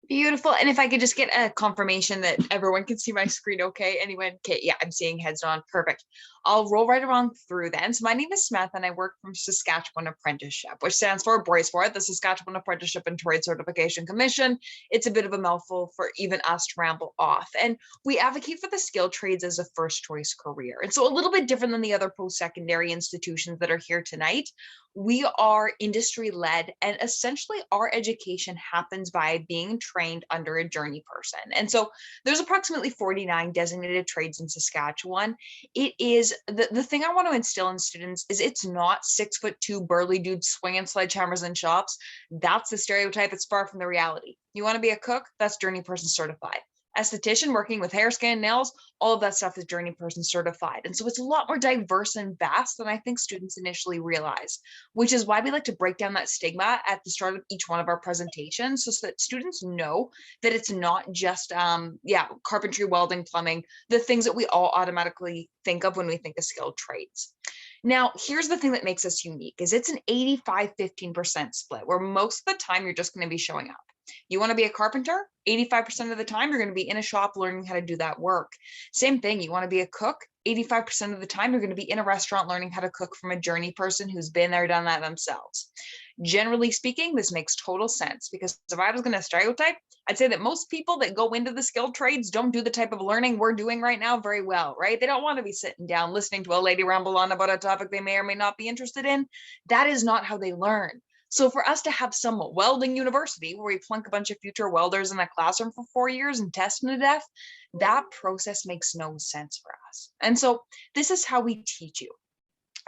Beautiful. And if I could just get a confirmation that everyone can see my screen okay. Anyone? Okay, yeah, I'm seeing heads on. Perfect. I'll roll right around through then. So my name is Smith and I work from Saskatchewan Apprenticeship, which stands for, brace for it, the Saskatchewan Apprenticeship and Trade Certification Commission. It's a bit of a mouthful for even us to ramble off. And we advocate for the skilled trades as a first choice career. And so a little bit different than the other post-secondary institutions that are here tonight. We are industry led, and essentially our education happens by being trained under a journey person. And so there's approximately 49 designated trades in Saskatchewan. It is the thing I want to instill in students is it's not 6'2" burly dudes swinging sledgehammers in shops. That's the stereotype. It's far from the reality. You want to be a cook? That's journey person certified. Esthetician, working with hair, skin, nails, all of that stuff is journey person certified. And so it's a lot more diverse and vast than I think students initially realize, which is why we like to break down that stigma at the start of each one of our presentations so that students know that it's not just, carpentry, welding, plumbing, the things that we all automatically think of when we think of skilled trades. Now, here's the thing that makes us unique is it's an 85-15% split where most of the time you're just going to be showing up. You want to be a carpenter? 85% of the time, you're going to be in a shop learning how to do that work. Same thing, you want to be a cook? 85% of the time, you're going to be in a restaurant learning how to cook from a journey person who's been there, done that themselves. Generally speaking, this makes total sense because if I was going to stereotype, I'd say that most people that go into the skilled trades don't do the type of learning we're doing right now very well, right? They don't want to be sitting down listening to a lady ramble on about a topic they may or may not be interested in. That is not how they learn. So for us to have some welding university where we plunk a bunch of future welders in a classroom for 4 years and test them to death, that process makes no sense for us. And so this is how we teach you.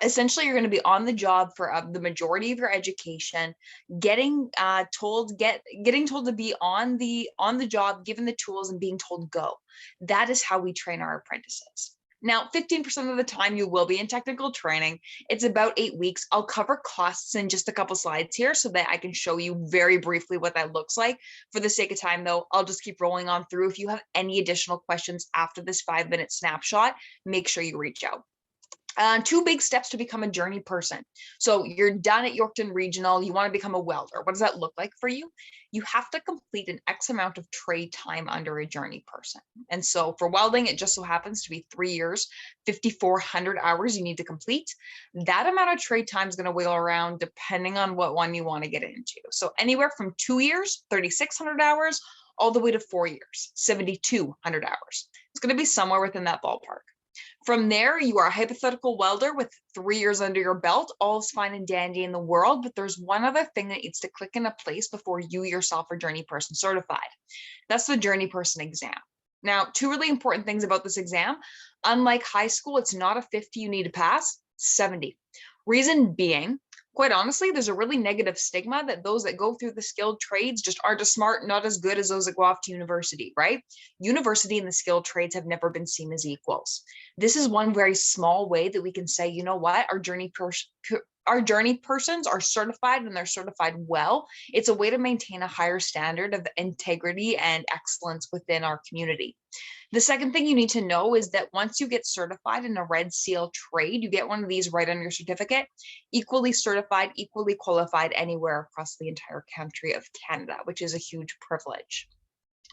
Essentially, you're going to be on the job for the majority of your education, getting told to be on the job, given the tools and being told go. That is how we train our apprentices. Now, 15% of the time you will be in technical training. It's about 8 weeks. I'll cover costs in just a couple slides here so that I can show you very briefly what that looks like. For the sake of time, though, I'll just keep rolling on through. If you have any additional questions after this 5-minute snapshot, make sure you reach out. 2 big steps to become a journey person. So you're done at Yorkton Regional. You want to become a welder. What does that look like for you? You have to complete an X amount of trade time under a journey person. And so for welding, it just so happens to be 3 years, 5,400 hours you need to complete. That amount of trade time is going to wiggle around depending on what one you want to get into. So anywhere from 2 years, 3,600 hours, all the way to 4 years, 7,200 hours. It's going to be somewhere within that ballpark. From there, you are a hypothetical welder with 3 years under your belt. All is fine and dandy in the world, but there's one other thing that needs to click into place before you yourself are journey person certified. That's the journey person exam. Now, 2 really important things about this exam. Unlike high school, it's not a 50 you need to pass, 70. Reason being, quite honestly, there's a really negative stigma that those that go through the skilled trades just aren't as smart, not as good as those that go off to university, right? University and the skilled trades have never been seen as equals. This is one very small way that we can say, you know what, our journey persons are certified and they're certified well. It's a way to maintain a higher standard of integrity and excellence within our community. The second thing you need to know is that once you get certified in a Red Seal trade, you get one of these right on your certificate, equally certified, equally qualified anywhere across the entire country of Canada, which is a huge privilege.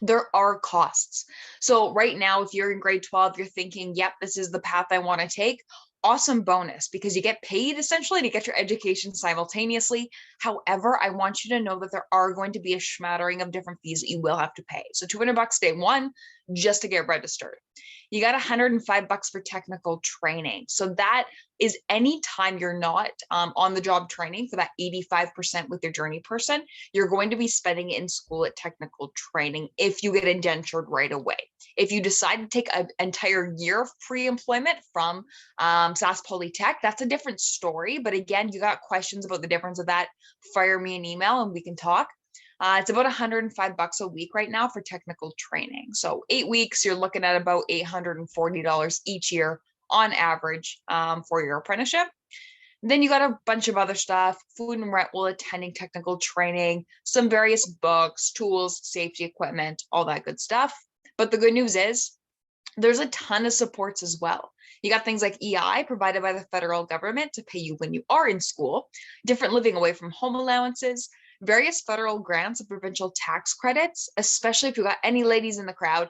There are costs. So right now, if you're in grade 12, you're thinking, yep, this is the path I want to take. Awesome bonus because you get paid essentially to get your education simultaneously. However, I want you to know that there are going to be a smattering of different fees that you will have to pay. So $200 day one, just to get registered. You got $105 for technical training. So that is any time you're not on the job training for that 85% with your journey person, you're going to be spending it in school at technical training if you get indentured right away. If you decide to take an entire year of pre-employment from Sask Polytech, that's a different story. But again, you got questions about the difference of that, fire me an email and we can talk. It's about $105 a week right now for technical training. So 8 weeks, you're looking at about $840 each year on average for your apprenticeship. Then you got a bunch of other stuff, food and rent while attending technical training, some various books, tools, safety equipment, all that good stuff. But the good news is there's a ton of supports as well. You got things like EI provided by the federal government to pay you when you are in school, different living away from home allowances, various federal grants and provincial tax credits, especially if you got any ladies in the crowd.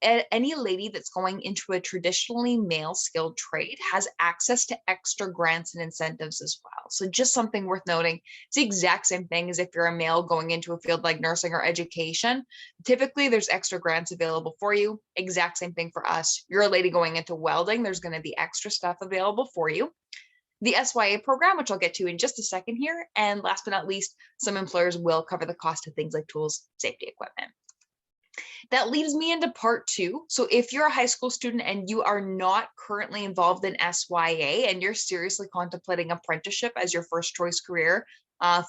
Any lady that's going into a traditionally male skilled trade has access to extra grants and incentives as well. So just something worth noting. It's the exact same thing as if you're a male going into a field like nursing or education. Typically, there's extra grants available for you. Exact same thing for us. You're a lady going into welding. There's going to be extra stuff available for you. The SYA program, which I'll get to in just a second here. And last but not least, some employers will cover the cost of things like tools, safety equipment. That leads me into part 2. So if you're a high school student and you are not currently involved in SYA and you're seriously contemplating apprenticeship as your first choice career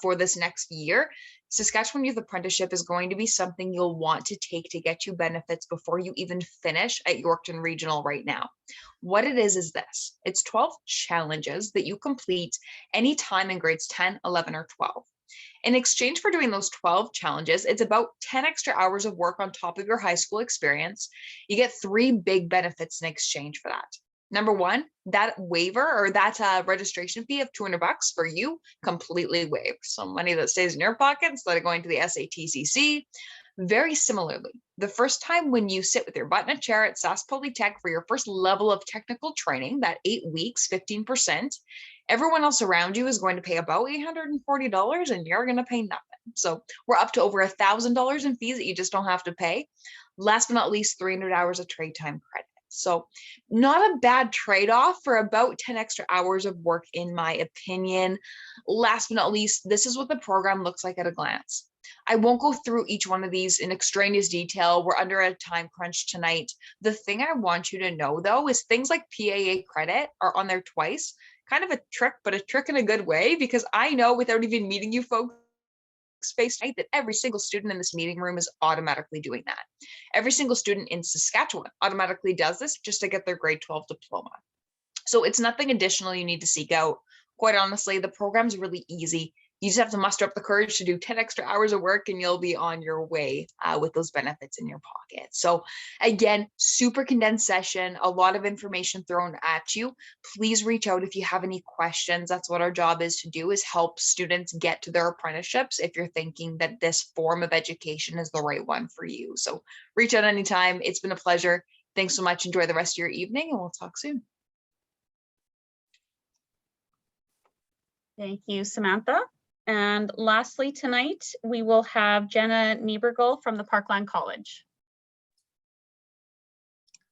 for this next year, Saskatchewan Youth Apprenticeship is going to be something you'll want to take to get you benefits before you even finish at Yorkton Regional right now. What it is this. It's 12 challenges that you complete anytime in grades 10, 11, or 12. In exchange for doing those 12 challenges, it's about 10 extra hours of work on top of your high school experience. You get 3 big benefits in exchange for that. Number 1, that waiver or that registration fee of $200 for you completely waived. So money that stays in your pocket instead of going to the SATCC. Very similarly, the first time when you sit with your butt in a chair at Sask Polytech for your first level of technical training, that 8 weeks, 15%, everyone else around you is going to pay about $840 and you're going to pay nothing. So we're up to over $1,000 in fees that you just don't have to pay. Last but not least, 300 hours of trade time credit. So not a bad trade-off for about 10 extra hours of work, in my opinion. Last but not least, this is what the program looks like at a glance. I won't go through each one of these in extraneous detail. We're under a time crunch tonight. The thing I want you to know, though, is things like PAA credit are on there twice. Kind of a trick, but a trick in a good way, because I know without even meeting you folks face tonight that every single student in this meeting room is automatically doing that. Every single student in Saskatchewan automatically does this just to get their grade 12 diploma. So it's nothing additional you need to seek out. Quite honestly, the program's really easy. You just have to muster up the courage to do 10 extra hours of work and you'll be on your way with those benefits in your pocket. So again, super condensed session, a lot of information thrown at you. Please reach out if you have any questions. That's what our job is to do, is help students get to their apprenticeships if you're thinking that this form of education is the right one for you. So reach out anytime. It's been a pleasure. Thanks so much. Enjoy the rest of your evening and we'll talk soon. Thank you, Samantha. And lastly, tonight, we will have Jenna Niebergel from the Parkland College.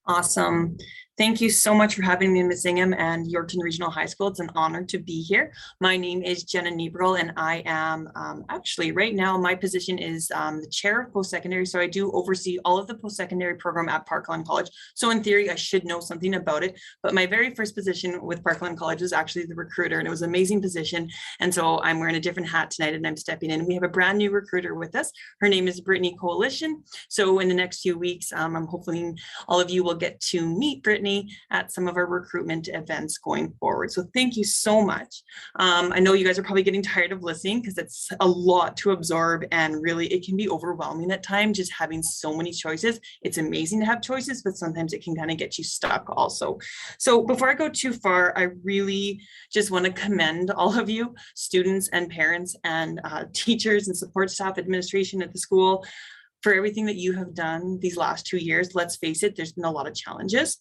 Awesome. Thank you so much for having me, Ms. Ingham and Yorkton Regional High School. It's an honor to be here. My name is Jenna Niebergel, and I am actually right now, my position is the chair of post-secondary. So I do oversee all of the post-secondary program at Parkland College. So in theory, I should know something about it. But my very first position with Parkland College was actually the recruiter, and it was an amazing position. And so I'm wearing a different hat tonight and I'm stepping in. We have a brand new recruiter with us. Her name is Brittany Coalition. So in the next few weeks, I'm hoping all of you will get to meet Brittany at some of our recruitment events going forward. So thank you so much. I know you guys are probably getting tired of listening because it's a lot to absorb, and really it can be overwhelming at times just having so many choices. It's amazing to have choices, but sometimes it can kind of get you stuck also. So before I go too far, I really just want to commend all of you, students and parents and teachers and support staff, administration at the school, for everything that you have done these last 2 years. Let's face it, there's been a lot of challenges.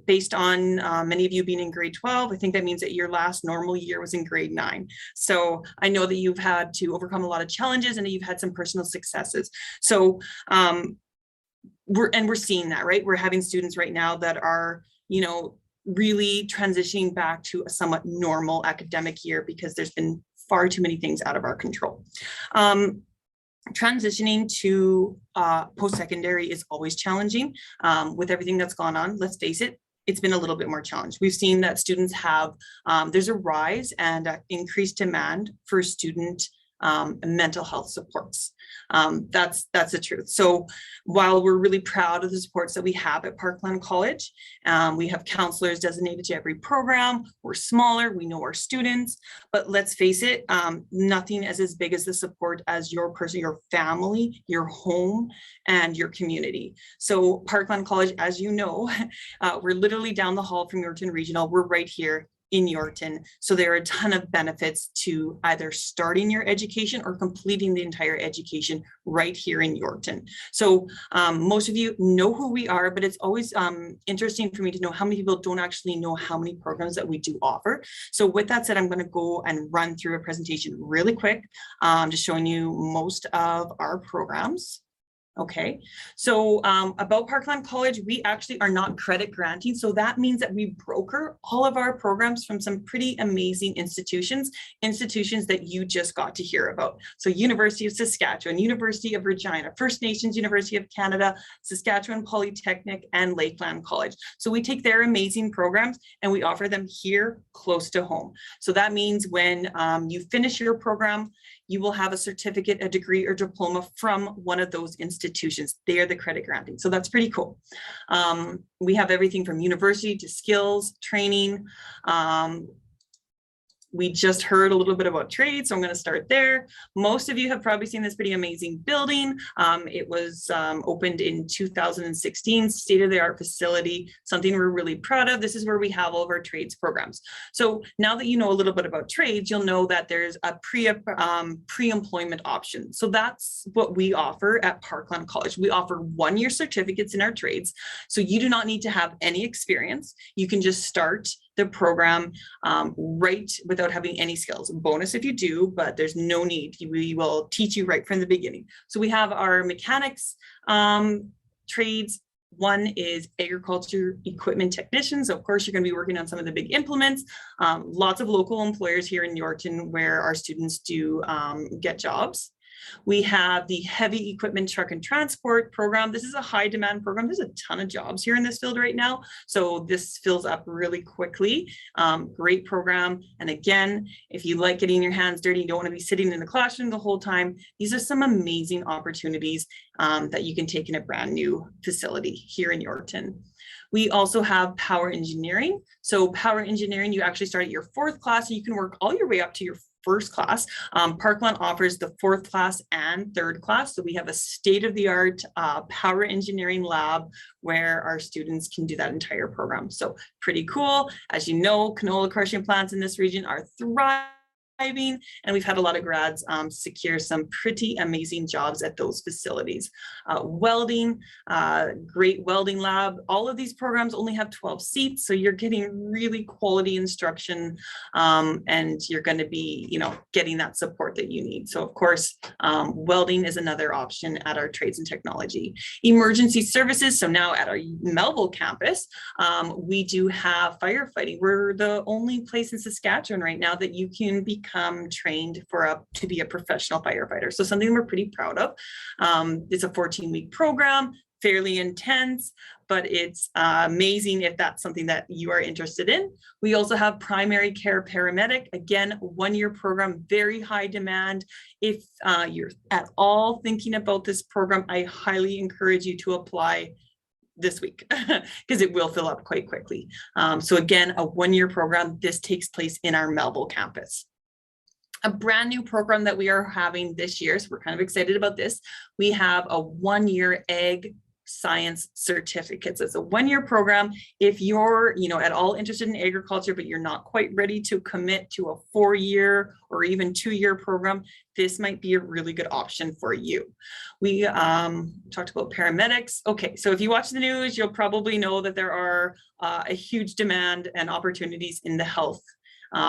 Based on many of you being in grade 12, I think that means that your last normal year was in grade 9. So I know that you've had to overcome a lot of challenges and that you've had some personal successes. So we're seeing that, right? We're having students right now that are, you know, really transitioning back to a somewhat normal academic year because there's been far too many things out of our control. Transitioning to post-secondary is always challenging with everything that's gone on. Let's face it, it's been a little bit more challenged. We've seen that students have, there's a rise and increased demand for student mental health supports. That's the truth. So while we're really proud of the supports that we have at Parkland College, we have counselors designated to every program. We're smaller, we know our students, but let's face it, nothing is as big as the support as your person, your family, your home, and your community. So Parkland College, as you know, we're literally down the hall from Yorkton Regional. We're right here in Yorkton. So there are a ton of benefits to either starting your education or completing the entire education right here in Yorkton. So most of you know who we are, but it's always interesting for me to know how many people don't actually know how many programs that we do offer. So with that said, I'm going to go and run through a presentation really quick, just showing you most of our programs. Okay, so about Parkland College, we actually are not credit granting. So that means that we broker all of our programs from some pretty amazing institutions that you just got to hear about. So University of Saskatchewan, University of Regina, First Nations University of Canada, Saskatchewan Polytechnic, and Lakeland College. So we take their amazing programs and we offer them here close to home. So that means when you finish your program, you will have a certificate, a degree, or diploma from one of those institutions. They are the credit granting. So that's pretty cool. We have everything from university to skills, training. We just heard a little bit about trade, so I'm going to start there. Most of you have probably seen this pretty amazing building. It was opened in 2016, state-of-the-art facility, something we're really proud of. This is where we have all of our trades programs. So now that you know a little bit about trades, you'll know that there's a pre-employment option. So that's what we offer at Parkland College. We offer one-year certificates in our trades. So you do not need to have any experience. You can just start the program right without having any skills. Bonus if you do, but there's no need. We will teach you right from the beginning. So we have our mechanics trades. One is agriculture equipment technicians. So of course, you're going to be working on some of the big implements. Lots of local employers here in Yorkton where our students do get jobs. We have the heavy equipment truck and transport program. This is a high demand program. There's a ton of jobs here in this field right now. So this fills up really quickly. Great program. And again, if you like getting your hands dirty, you don't want to be sitting in the classroom the whole time. These are some amazing opportunities that you can take in a brand new facility here in Yorkton. We also have power engineering. So power engineering, you actually start at your 4th class and you can work all your way up to your 1st class. Parkland offers the 4th class and 3rd class. So we have a state-of-the-art power engineering lab where our students can do that entire program. So pretty cool. As you know, canola crushing plants in this region are thriving. And we've had a lot of grads secure some pretty amazing jobs at those facilities. Welding, great welding lab. All of these programs only have 12 seats, so you're getting really quality instruction and you're going to be, getting that support that you need. So of course, welding is another option at our trades and technology. Emergency services. So now at our Melville campus, we do have firefighting. We're the only place in Saskatchewan right now that you can become trained to be a professional firefighter. So something we're pretty proud of. It's a 14-week program, fairly intense, but it's amazing if that's something that you are interested in. We also have primary care paramedic, again, 1-year program, very high demand. If you're at all thinking about this program, I highly encourage you to apply this week because it will fill up quite quickly. So again, a 1-year program. This takes place in our Melville campus. A brand new program that we are having this year, so we're kind of excited about this. We have a 1-year ag science certificates. It's a 1-year program. If you're, at all interested in agriculture, but you're not quite ready to commit to a 4-year or even 2-year program, this might be a really good option for you. We talked about paramedics. Okay, so if you watch the news, you'll probably know that there are a huge demand and opportunities in the health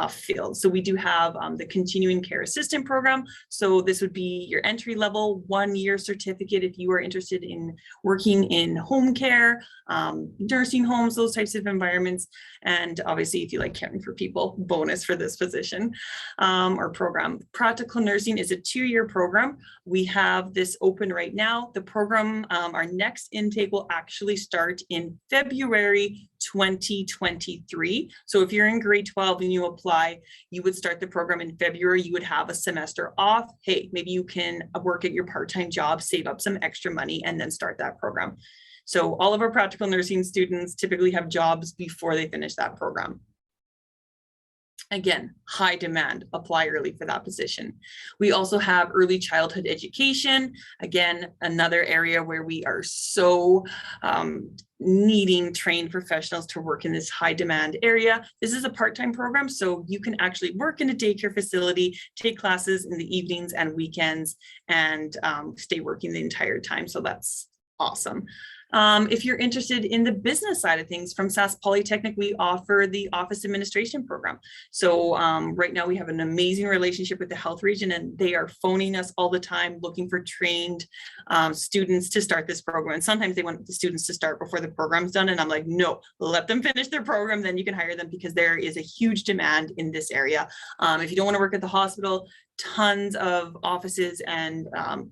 field. So we do have the continuing care assistant program. So this would be your entry level 1-year certificate if you are interested in working in home care, nursing homes, those types of environments. And obviously, if you like caring for people, bonus for this position or program. Practical nursing is a 2-year program. We have this open right now. The program, our next intake will actually start in February 2023. So if you're in grade 12 and you apply, you would start the program in February. You would have a semester off. Hey, maybe you can work at your part-time job, save up some extra money, and then start that program. So all of our practical nursing students typically have jobs before they finish that program. Again, high demand, apply early for that position. We also have early childhood education. Again, another area where we are so needing trained professionals to work in this high demand area. This is a part-time program, so you can actually work in a daycare facility, take classes in the evenings and weekends, and stay working the entire time. So that's awesome. If you're interested in the business side of things, from Sask Polytechnic, we offer the office administration program. So right now we have an amazing relationship with the health region, and they are phoning us all the time looking for trained students to start this program. And sometimes they want the students to start before the program's done. And I'm like, no, let them finish their program, then you can hire them, because there is a huge demand in this area. If you don't want to work at the hospital, tons of offices and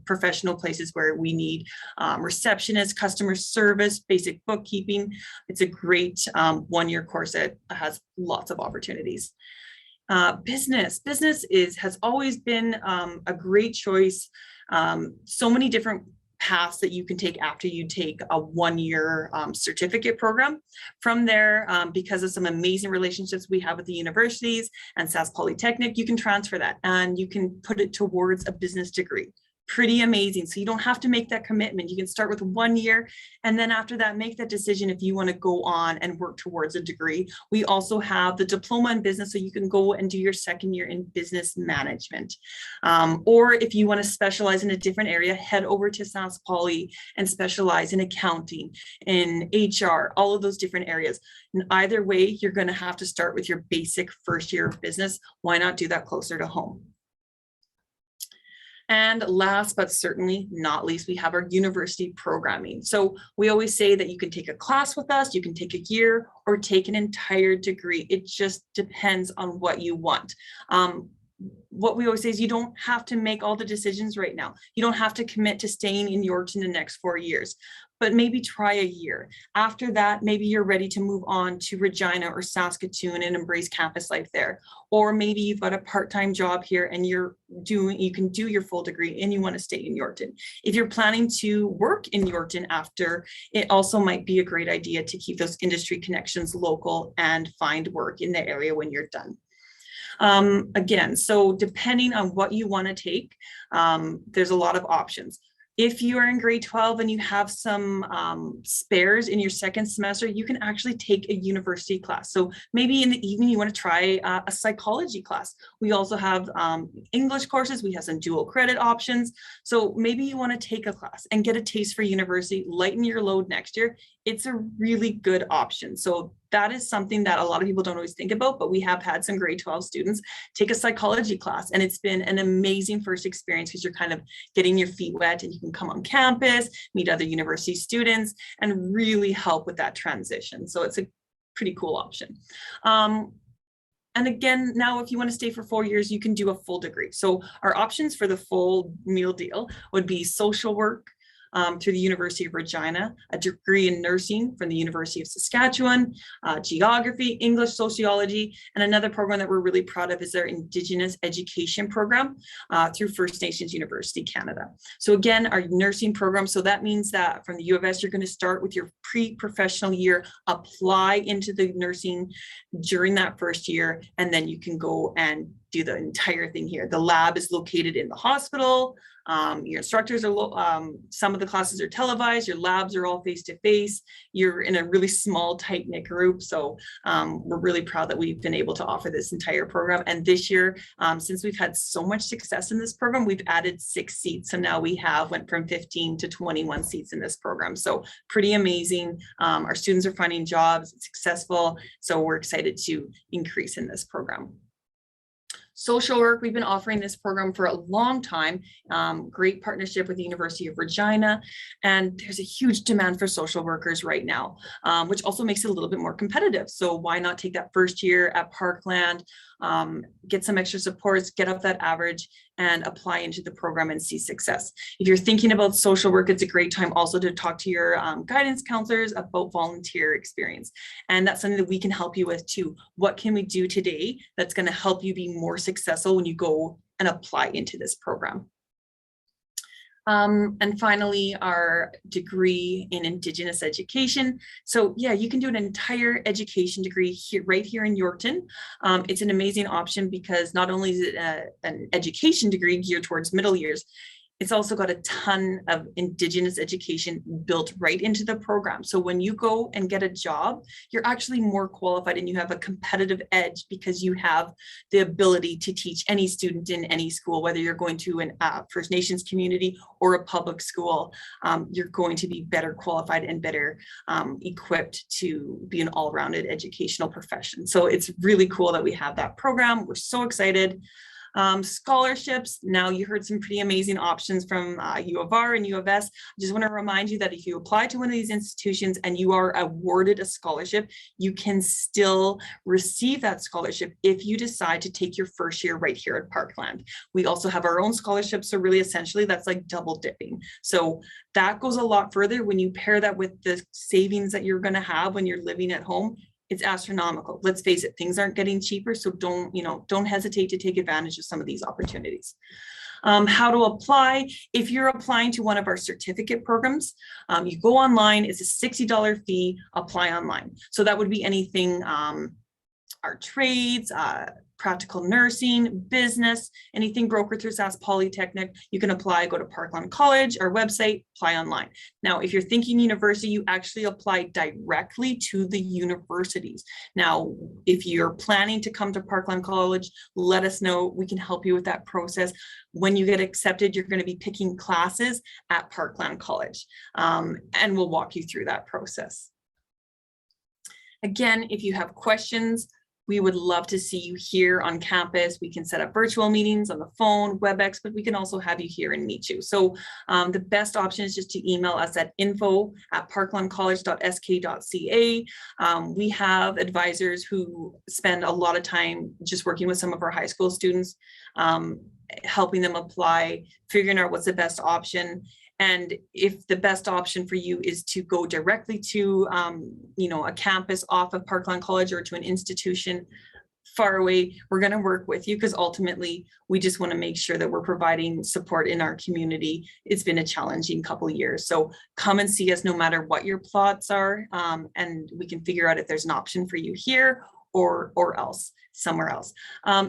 professional places where we need receptionists, customer service, basic bookkeeping. It's a great one-year course that has lots of opportunities. Business has always been a great choice. So many different paths that you can take after you take a one-year certificate program. From there, because of some amazing relationships we have with the universities and Sask Polytechnic, you can transfer that and you can put it towards a business degree. Pretty amazing. So you don't have to make that commitment. You can start with 1 year, and then after that, make that decision if you want to go on and work towards a degree. We also have the diploma in business, so you can go and do your second year in business management. Or if you want to specialize in a different area, head over to Sask Poly and specialize in accounting, in HR, all of those different areas. And either way, you're going to have to start with your basic first year of business. Why not do that closer to home? And last but certainly not least, we have our university programming. So we always say that you can take a class with us, you can take a year, or take an entire degree. It just depends on what you want. What we always say is you don't have to make all the decisions right now. You don't have to commit to staying in Yorkton the next 4 years, but maybe try a year. After that, maybe you're ready to move on to Regina or Saskatoon and embrace campus life there. Or maybe you've got a part-time job here and you can do your full degree and you want to stay in Yorkton. If you're planning to work in Yorkton after, it also might be a great idea to keep those industry connections local and find work in the area when you're done. Again, so depending on what you want to take, there's a lot of options. If you are in grade 12 and you have some spares in your second semester, you can actually take a university class. So maybe in the evening, you want to try a psychology class. We also have English courses. We have some dual credit options. So maybe you want to take a class and get a taste for university, lighten your load next year. It's a really good option. So that is something that a lot of people don't always think about, but we have had some grade 12 students take a psychology class, and it's been an amazing first experience because you're kind of getting your feet wet and you can come on campus, meet other university students, and really help with that transition. So it's a pretty cool option. And again, now if you want to stay for 4 years, you can do a full degree. So our options for the full meal deal would be social work, through the University of Regina, a degree in nursing from the University of Saskatchewan, geography, English, sociology, and another program that we're really proud of is our Indigenous education program through First Nations University Canada. So again, our nursing program, so that means that from the U of S, you're going to start with your pre-professional year, apply into the nursing during that first year, and then you can go and do the entire thing here. The lab is located in the hospital. Your instructors are, some of the classes are televised, your labs are all face-to-face. You're in a really small, tight-knit group. So we're really proud that we've been able to offer this entire program. And this year, since we've had so much success in this program, we've added 6 seats. So now we went from 15 to 21 seats in this program. So pretty amazing. Our students are finding jobs, it's successful. So we're excited to increase in this program. Social work, we've been offering this program for a long time. Great partnership with the University of Regina. And there's a huge demand for social workers right now, which also makes it a little bit more competitive. So why not take that first year at Parkland, get some extra supports, get up that average, and apply into the program and see success. If you're thinking about social work, it's a great time also to talk to your guidance counselors about volunteer experience. And that's something that we can help you with too. What can we do today that's going to help you be more successful when you go and apply into this program? And finally, our degree in Indigenous education. So yeah, you can do an entire education degree here, right here in Yorkton. It's an amazing option because not only is it an education degree geared towards middle years, It's also got a ton of Indigenous education built right into the program. So when you go and get a job, you're actually more qualified and you have a competitive edge because you have the ability to teach any student in any school, whether you're going to an First Nations community or a public school. You're going to be better qualified and better equipped to be an all-rounded educational profession. So it's really cool that we have that program. We're so excited. Scholarships, now you heard some pretty amazing options from U of R and U of S. I just want to remind you that if you apply to one of these institutions and you are awarded a scholarship, you can still receive that scholarship if you decide to take your first year right here at Parkland. We also have our own scholarships, so really essentially that's like double dipping. So that goes a lot further when you pair that with the savings that you're going to have when you're living at home. It's astronomical. Let's face it, things aren't getting cheaper. So don't hesitate to take advantage of some of these opportunities. How to apply. If you're applying to one of our certificate programs, you go online, it's a $60 fee, apply online. So that would be anything, our trades, practical nursing, business, anything brokered through Sask Polytechnic, you can apply, go to Parkland College, our website, apply online. Now, if you're thinking university, you actually apply directly to the universities. Now, if you're planning to come to Parkland College, let us know, we can help you with that process. When you get accepted, you're going to be picking classes at Parkland College, and we'll walk you through that process. Again, if you have questions, we would love to see you here on campus. We can set up virtual meetings on the phone, WebEx, but we can also have you here and meet you. So the best option is just to email us at info@parklandcollege.sk.ca. We have advisors who spend a lot of time just working with some of our high school students, helping them apply, figuring out what's the best option. And if the best option for you is to go directly to, a campus off of Parkland College or to an institution far away, we're going to work with you because ultimately we just want to make sure that we're providing support in our community. It's been a challenging couple of years. So come and see us no matter what your plots are, and we can figure out if there's an option for you here or else somewhere else.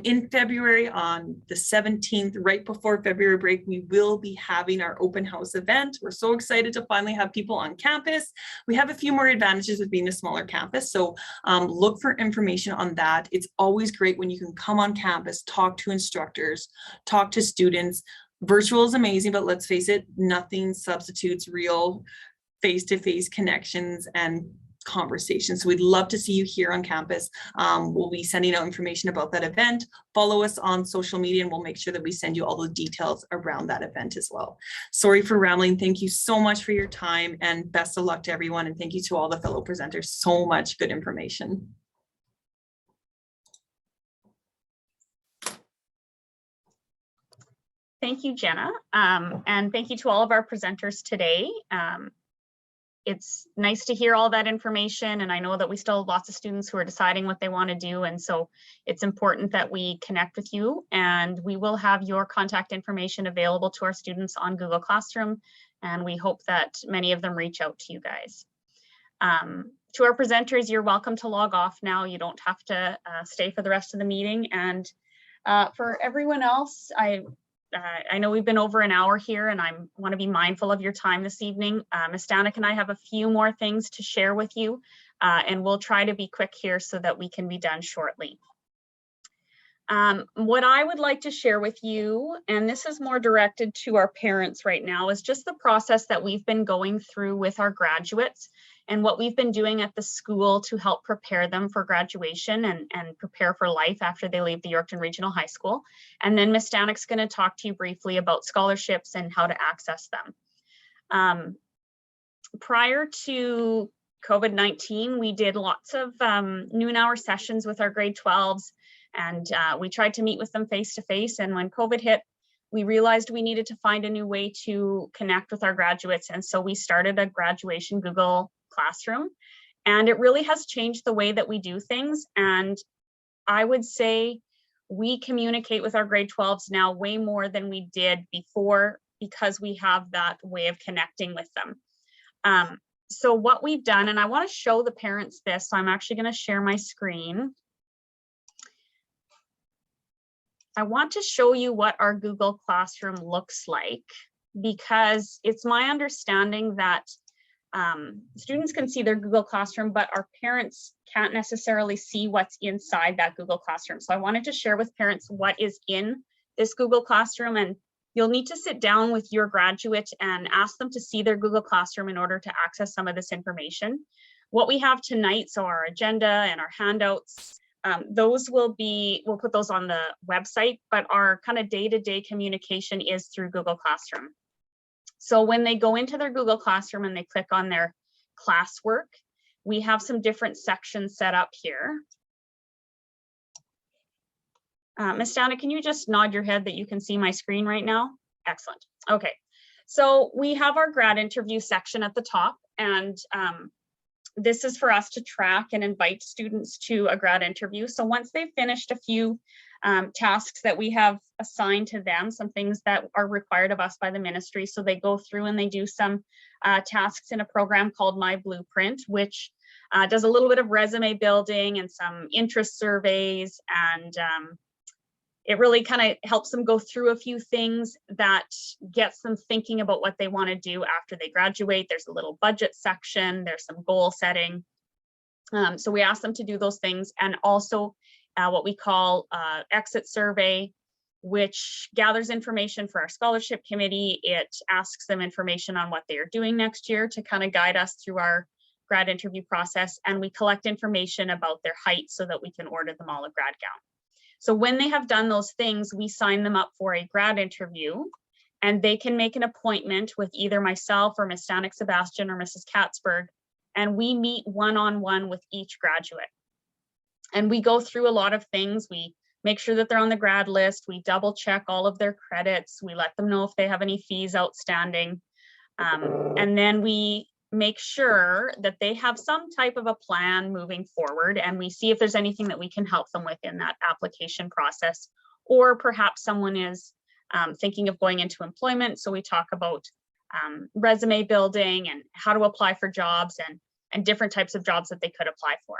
In February, on the 17th, right before February break, we will be having our open house event. We're so excited to finally have people on campus. We have a few more advantages with being a smaller campus, so look for information on that. It's always great when you can come on campus, talk to instructors, talk to students. Virtual is amazing, but let's face it, nothing substitutes real face-to-face connections and conversations. So we'd love to see you here on campus. We'll be sending out information about that event. Follow us on social media and we'll make sure that we send you all the details around that event as well. Sorry for rambling. Thank you so much for your time and best of luck to everyone. And thank you to all the fellow presenters. So much good information. Thank you, Jenna. And thank you to all of our presenters today. It's nice to hear all that information, and I know that we still have lots of students who are deciding what they want to do, and so it's important that we connect with you, and we will have your contact information available to our students on Google Classroom, and we hope that many of them reach out to you guys. To our presenters, you're welcome to log off now. You don't have to stay for the rest of the meeting, and for everyone else, I know we've been over an hour here and I want to be mindful of your time this evening. Ms. Stanek and I have a few more things to share with you, and we'll try to be quick here so that we can be done shortly. What I would like to share with you, and this is more directed to our parents right now, is just the process that we've been going through with our graduates and what we've been doing at the school to help prepare them for graduation and prepare for life after they leave the Yorkton Regional High School. And then Ms. Stanek's going to talk to you briefly about scholarships and how to access them. Prior to COVID-19, we did lots of noon hour sessions with our grade 12s, and we tried to meet with them face to face. And when COVID hit, we realized we needed to find a new way to connect with our graduates. And so we started a graduation Google Classroom, and it really has changed the way that we do things. And I would say we communicate with our grade 12s now way more than we did before because we have that way of connecting with them. So what we've done, and I want to show the parents this, so I'm actually going to share my screen. I want to show you what our Google Classroom looks like. because it's my understanding that students can see their Google Classroom, but our parents can't necessarily see what's inside that Google Classroom. So I wanted to share with parents what is in this Google Classroom, and you'll need to sit down with your graduate and ask them to see their Google Classroom in order to access some of this information. What we have tonight, so our agenda and our handouts, those we'll put those on the website, but our kind of day-to-day communication is through Google Classroom. So when they go into their Google Classroom and they click on their classwork, we have some different sections set up here. Ms. Dana, can you just nod your head that you can see my screen right now? Excellent. Okay, so we have our grad interview section at the top, and this is for us to track and invite students to a grad interview. So once they've finished a few tasks that we have assigned to them, some things that are required of us by the ministry, so they go through and they do some tasks in a program called My Blueprint, which does a little bit of resume building and some interest surveys, and it really kind of helps them go through a few things that gets them thinking about what they want to do after they graduate. There's a little budget section, there's some goal setting. So we ask them to do those things, and also what we call exit survey, which gathers information for our scholarship committee. It asks them information on what they are doing next year to kind of guide us through our grad interview process, and we collect information about their height so that we can order them all a grad gown. So when they have done those things, we sign them up for a grad interview, and they can make an appointment with either myself or Ms. Stanek Sebastian or Mrs. Katzberg, and we meet one-on-one with each graduate. And we go through a lot of things. We make sure that they're on the grad list. We double check all of their credits. We let them know if they have any fees outstanding. And then we make sure that they have some type of a plan moving forward, and we see if there's anything that we can help them with in that application process, or perhaps someone is thinking of going into employment. So we talk about resume building and how to apply for jobs and different types of jobs that they could apply for.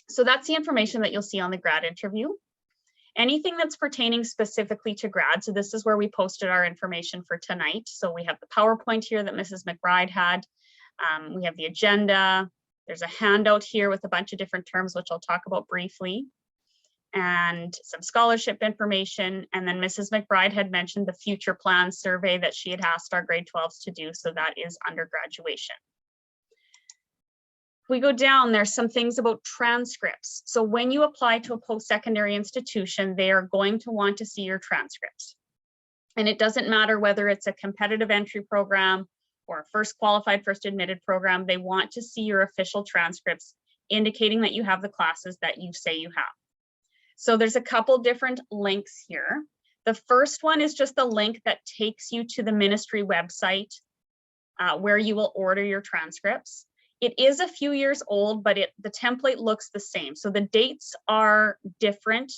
So that's the information that you'll see on the grad interview. Anything that's pertaining specifically to grad, so this is where we posted our information for tonight. So we have the PowerPoint here that Mrs. McBride had. We have the agenda. There's a handout here with a bunch of different terms, which I'll talk about briefly, and some scholarship information. And then Mrs. McBride had mentioned the future plan survey that she had asked our grade 12s to do. So that is under graduation. We go down, there's some things about transcripts. So when you apply to a post-secondary institution, they are going to want to see your transcripts. And it doesn't matter whether it's a competitive entry program or a first qualified, first admitted program, they want to see your official transcripts indicating that you have the classes that you say you have. So there's a couple different links here. The first one is just the link that takes you to the ministry website where you will order your transcripts. It is a few years old, but the template looks the same. So the dates are different,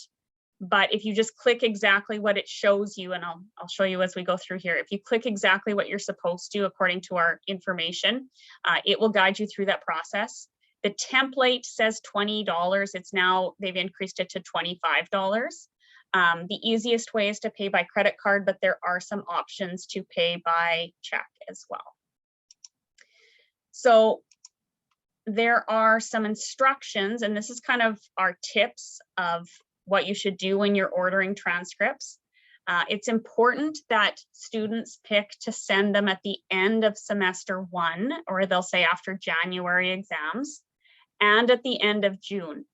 but if you just click exactly what it shows you, and I'll show you as we go through here, if you click exactly what you're supposed to according to our information, it will guide you through that process. The template says $20. It's now, they've increased it to $25. The easiest way is to pay by credit card, but there are some options to pay by check as well. So there are some instructions, and this is kind of our tips of what you should do when you're ordering transcripts. It's important that students pick to send them at the end of semester 1, or they'll say after January exams, and at the end of June.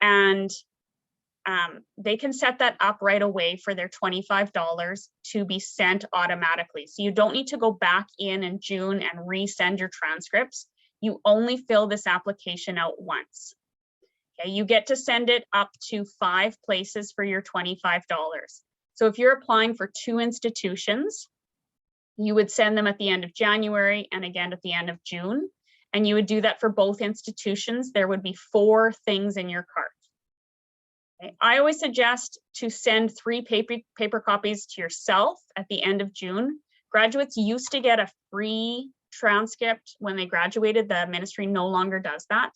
And they can set that up right away for their $25 to be sent automatically. So you don't need to go back in June and resend your transcripts. You only fill this application out once. Okay, you get to send it up to 5 places for your $25. So if you're applying for 2 institutions, you would send them at the end of January and again at the end of June. And you would do that for both institutions. There would be 4 things in your cart. Okay. I always suggest to send 3 paper copies to yourself at the end of June. Graduates used to get a free transcript when they graduated. The ministry no longer does that.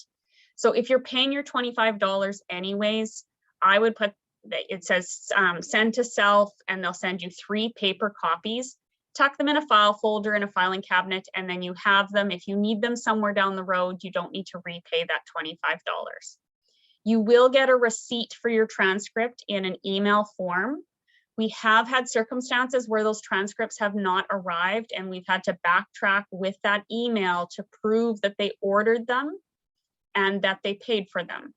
So if you're paying your $25 anyways, I would put, it says send to self, and they'll send you 3 paper copies. tuck them in a file folder in a filing cabinet, and then you have them. If you need them somewhere down the road, you don't need to repay that $25. You will get a receipt for your transcript in an email form. We have had circumstances where those transcripts have not arrived, and we've had to backtrack with that email to prove that they ordered them and that they paid for them.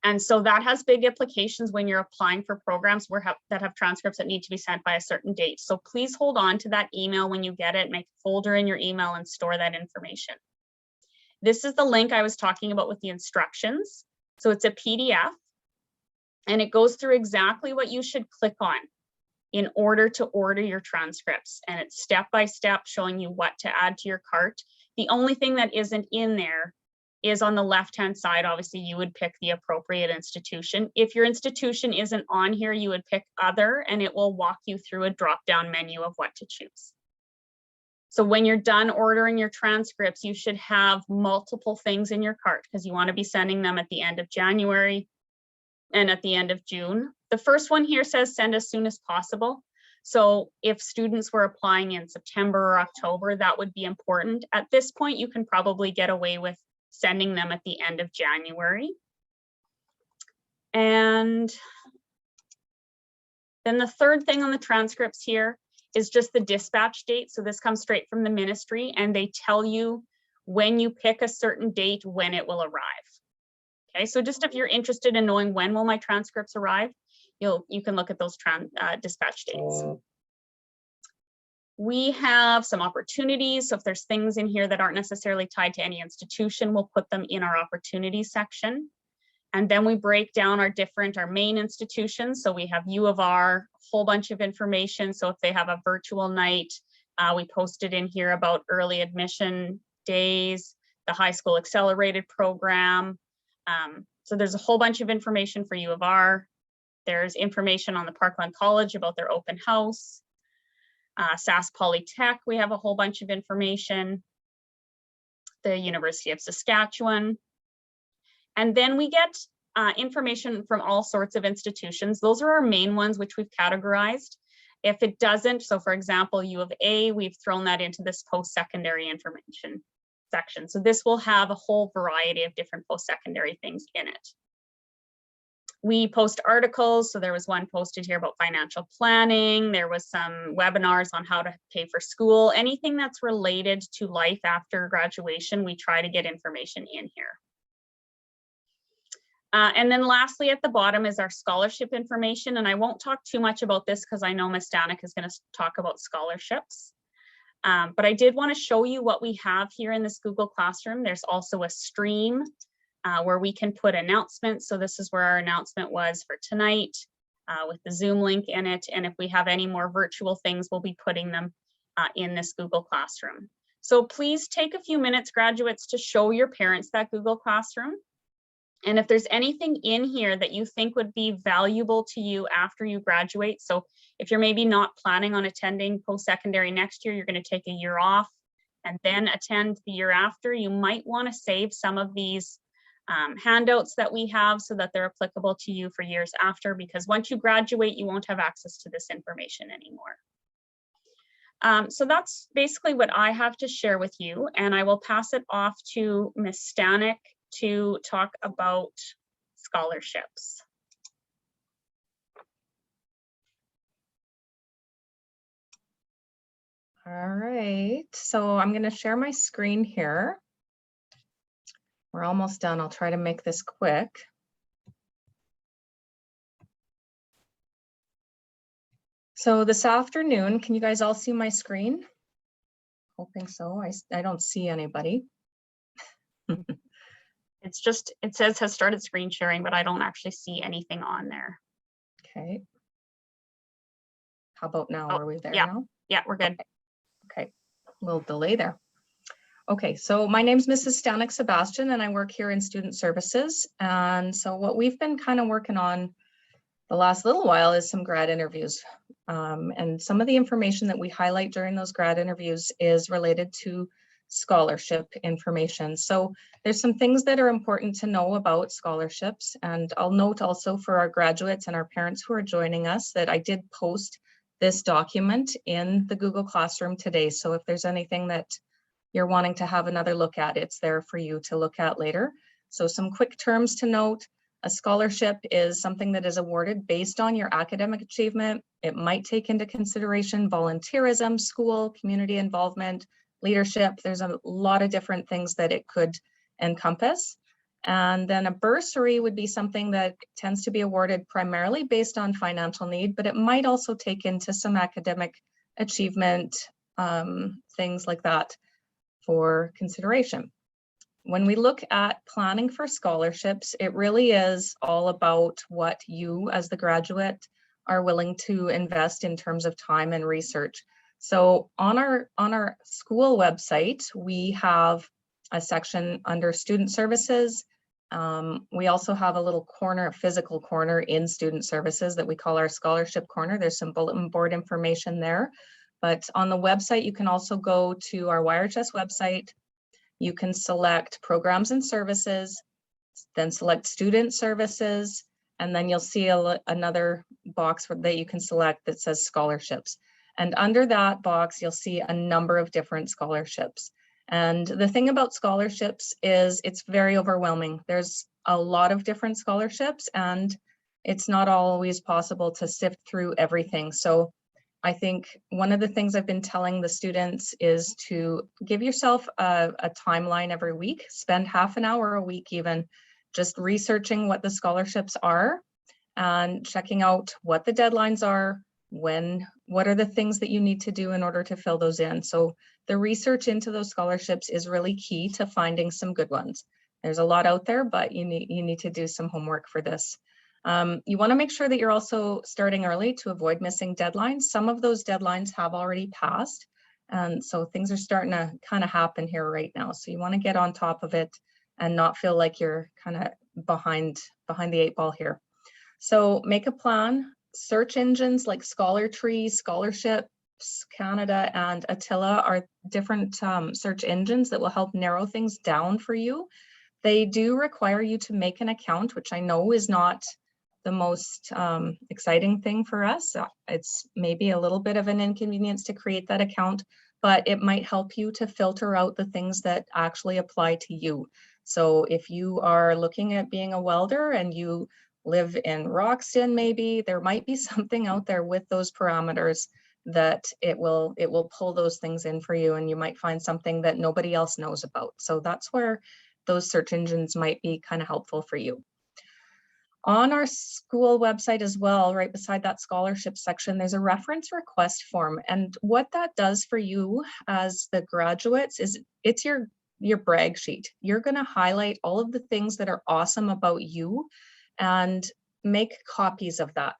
And so that has big implications when you're applying for programs that have transcripts that need to be sent by a certain date. So please hold on to that email when you get it, make a folder in your email and store that information. This is the link I was talking about with the instructions. So it's a PDF, and it goes through exactly what you should click on in order to order your transcripts. And it's step-by-step showing you what to add to your cart. The only thing that isn't in there is on the left-hand side. Obviously, you would pick the appropriate institution. If your institution isn't on here, you would pick other, and it will walk you through a drop-down menu of what to choose. So when you're done ordering your transcripts, you should have multiple things in your cart because you want to be sending them at the end of January and at the end of June. The first one here says send as soon as possible. So if students were applying in September or October, that would be important. At this point, you can probably get away with sending them at the end of January. And then the third thing on the transcripts here is just the dispatch date. So this comes straight from the ministry, and they tell you when you pick a certain date, when it will arrive. Okay, so just if you're interested in knowing when will my transcripts arrive, you can look at those dispatch dates. We have some opportunities. So if there's things in here that aren't necessarily tied to any institution, we'll put them in our opportunities section. And then we break down our main institutions. So we have U of R, a whole bunch of information. So if they have a virtual night, we posted in here about early admission days, the high school accelerated program. So there's a whole bunch of information for U of R. There's information on the Parkland College about their open house. Sask Polytech, we have a whole bunch of information. The University of Saskatchewan. And then we get information from all sorts of institutions. Those are our main ones, which we've categorized. If it doesn't, so for example, U of A, we've thrown that into this post-secondary information section. So this will have a whole variety of different post-secondary things in it. We post articles. So there was one posted here about financial planning. There was some webinars on how to pay for school. Anything that's related to life after graduation, we try to get information in here. And then lastly, at the bottom is our scholarship information. And I won't talk too much about this because I know Ms. Stanek is going to talk about scholarships. But I did want to show you what we have here in this Google Classroom. There's also a stream where we can put announcements. So this is where our announcement was for tonight with the Zoom link in it. And if we have any more virtual things, we'll be putting them in this Google Classroom. So please take a few minutes, graduates, to show your parents that Google Classroom. And if there's anything in here that you think would be valuable to you after you graduate, so if you're maybe not planning on attending post-secondary next year, you're going to take a year off and then attend the year after, you might want to save some of these handouts that we have so that they're applicable to you for years after, because once you graduate, you won't have access to this information anymore. So that's basically what I have to share with you, and I will pass it off to Ms. Stanek to talk about scholarships. All right, so I'm going to share my screen here. We're almost done. I'll try to make this quick. So this afternoon, can you guys all see my screen? Hoping so. I don't see anybody. It's just, it says has started screen sharing, but I don't actually see anything on there. Okay. How about now? Oh, are we there yeah. now? Yeah, we're good. Okay, a little delay there. Okay, so my name's Mrs. Stanek Sebastian, and I work here in Student Services. And so what we've been kind of working on the last little while is some grad interviews. And some of the information that we highlight during those grad interviews is related to scholarship information. So there's some things that are important to know about scholarships. And I'll note also for our graduates and our parents who are joining us that I did post this document in the Google Classroom today. So if there's anything that you're wanting to have another look at, it's there for you to look at later. So some quick terms to note. A scholarship is something that is awarded based on your academic achievement. It might take into consideration volunteerism, school, community involvement, leadership. There's a lot of different things that it could encompass. And then a bursary would be something that tends to be awarded primarily based on financial need, but it might also take into some academic achievement, things like that for consideration. When we look at planning for scholarships, it really is all about what you as the graduate are willing to invest in terms of time and research. So on our school website, we have a section under student services. We also have a little corner, a physical corner in student services that we call our scholarship corner. There's some bulletin board information there. But on the website, you can also go to our YRHS website. You can select programs and services, then select student services, and then you'll see another box that you can select that says scholarships. And under that box, you'll see a number of different scholarships. And the thing about scholarships is it's very overwhelming. There's a lot of different scholarships, and it's not always possible to sift through everything. So I think one of the things I've been telling the students is to give yourself a timeline every week, spend half an hour a week even just researching what the scholarships are and checking out what the deadlines are, what are the things that you need to do in order to fill those in. So the research into those scholarships is really key to finding some good ones. There's a lot out there, but you need to do some homework for this. You want to make sure that you're also starting early to avoid missing deadlines. Some of those deadlines have already passed, and so things are starting to kind of happen here right now. So you want to get on top of it and not feel like you're kind of behind the 8 ball here. So make a plan. Search engines like ScholarTree, Scholarships Canada, and Attila are different search engines that will help narrow things down for you. They do require you to make an account, which I know is not the most exciting thing for us. It's maybe a little bit of an inconvenience to create that account, but it might help you to filter out the things that actually apply to you. So if you are looking at being a welder and you live in Roxton, maybe there might be something out there with those parameters that it will pull those things in for you, and you might find something that nobody else knows about. So that's where those search engines might be kind of helpful for you. On our school website as well, right beside that scholarship section, there's a reference request form. And what that does for you as the graduates is it's your brag sheet. You're going to highlight all of the things that are awesome about you and make copies of that.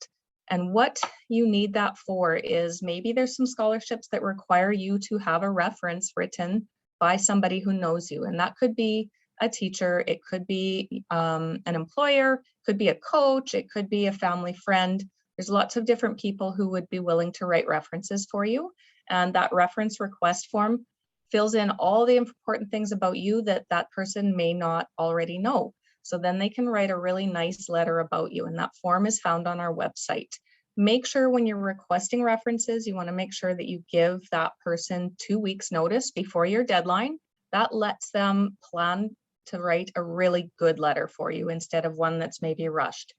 And what you need that for is maybe there's some scholarships that require you to have a reference written by somebody who knows you. And that could be a teacher, it could be an employer, could be a coach, it could be a family friend. There's lots of different people who would be willing to write references for you. And that reference request form fills in all the important things about you that that person may not already know. So then they can write a really nice letter about you, and that form is found on our website. Make sure when you're requesting references, you want to make sure that you give that person 2 weeks notice before your deadline. That lets them plan to write a really good letter for you instead of one that's maybe rushed.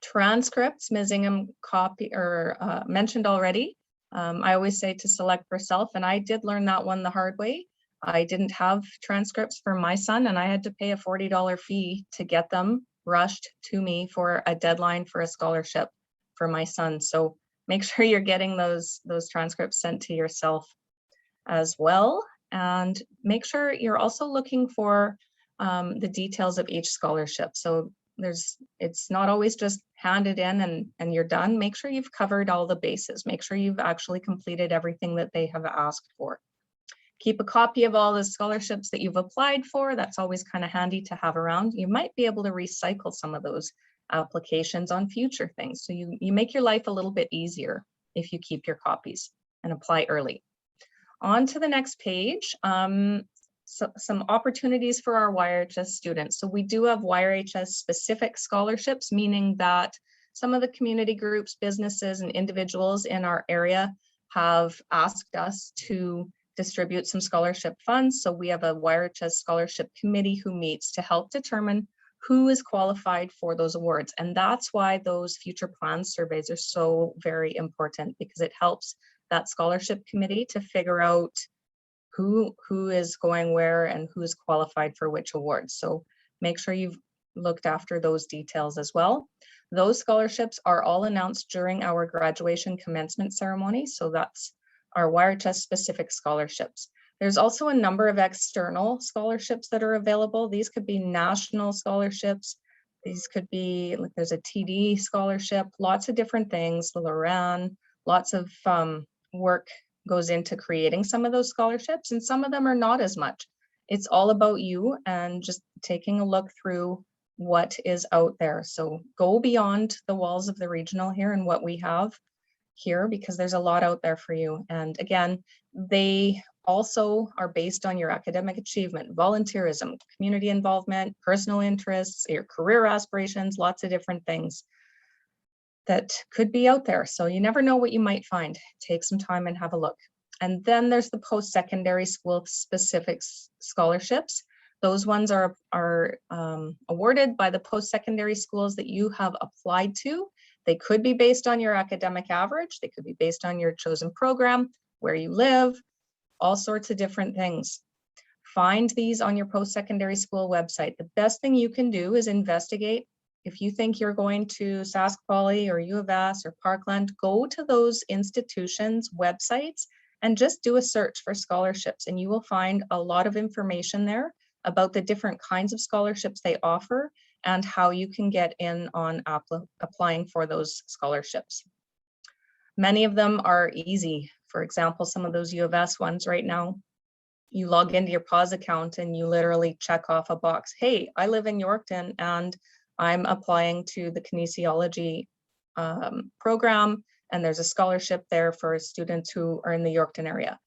Transcripts, Ms. Ingham mentioned already. I always say to select for self, and I did learn that one the hard way. I didn't have transcripts for my son, and I had to pay a $40 fee to get them rushed to me for a deadline for a scholarship for my son. So make sure you're getting those transcripts sent to yourself as well. And make sure you're also looking for the details of each scholarship. So it's not always just handed in and you're done. Make sure you've covered all the bases. Make sure you've actually completed everything that they have asked for. Keep a copy of all the scholarships that you've applied for. That's always kind of handy to have around. You might be able to recycle some of those applications on future things. So you make your life a little bit easier if you keep your copies and apply early. On to the next page, some opportunities for our YRHS students. So we do have YRHS specific scholarships, meaning that some of the community groups, businesses, and individuals in our area have asked us to distribute some scholarship funds. So we have a YRHS scholarship committee who meets to help determine who is qualified for those awards. And that's why those future plans surveys are so very important, because it helps that scholarship committee to figure out who is going where and who is qualified for which awards. So make sure you've looked after those details as well. Those scholarships are all announced during our graduation commencement ceremony. So that's our YRHS specific scholarships. There's also a number of external scholarships that are available. These could be national scholarships. These could be, like there's a TD scholarship, lots of different things, the Loran, lots of work goes into creating some of those scholarships, and some of them are not as much. It's all about you and just taking a look through what is out there. So go beyond the walls of the regional here and what we have here, because there's a lot out there for you. And again, they also are based on your academic achievement, volunteerism, community involvement, personal interests, your career aspirations, lots of different things that could be out there. So you never know what you might find. Take some time and have a look. And then there's the post-secondary school specific scholarships. Those ones are awarded by the post-secondary schools that you have applied to. They could be based on your academic average. They could be based on your chosen program, where you live, all sorts of different things. Find these on your post-secondary school website. The best thing you can do is investigate. If you think you're going to Sask Poly or U of S or Parkland, go to those institutions' websites and just do a search for scholarships, and you will find a lot of information there about the different kinds of scholarships they offer and how you can get in on applying for those scholarships. Many of them are easy. For example, some of those U of S ones right now, you log into your PAWS account and you literally check off a box. Hey, I live in Yorkton and I'm applying to the kinesiology program, and there's a scholarship there for students who are in the Yorkton area.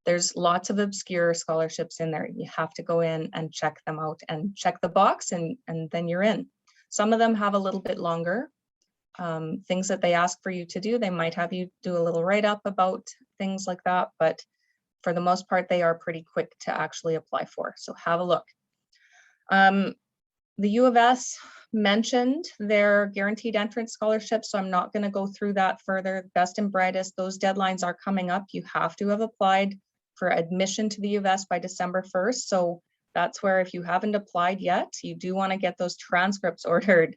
There's lots of obscure scholarships in there. You have to go in and check them out and check the box, and then you're in. Some of them have a little bit longer things that they ask for you to do. They might have you do a little write-up about things like that, but for the most part, they are pretty quick to actually apply for. So have a look. The U of S mentioned their guaranteed entrance scholarship, so I'm not going to go through that further. Best and brightest, those deadlines are coming up. You have to have applied for admission to the U of S by December 1st. So that's where, if you haven't applied yet, you do want to get those transcripts ordered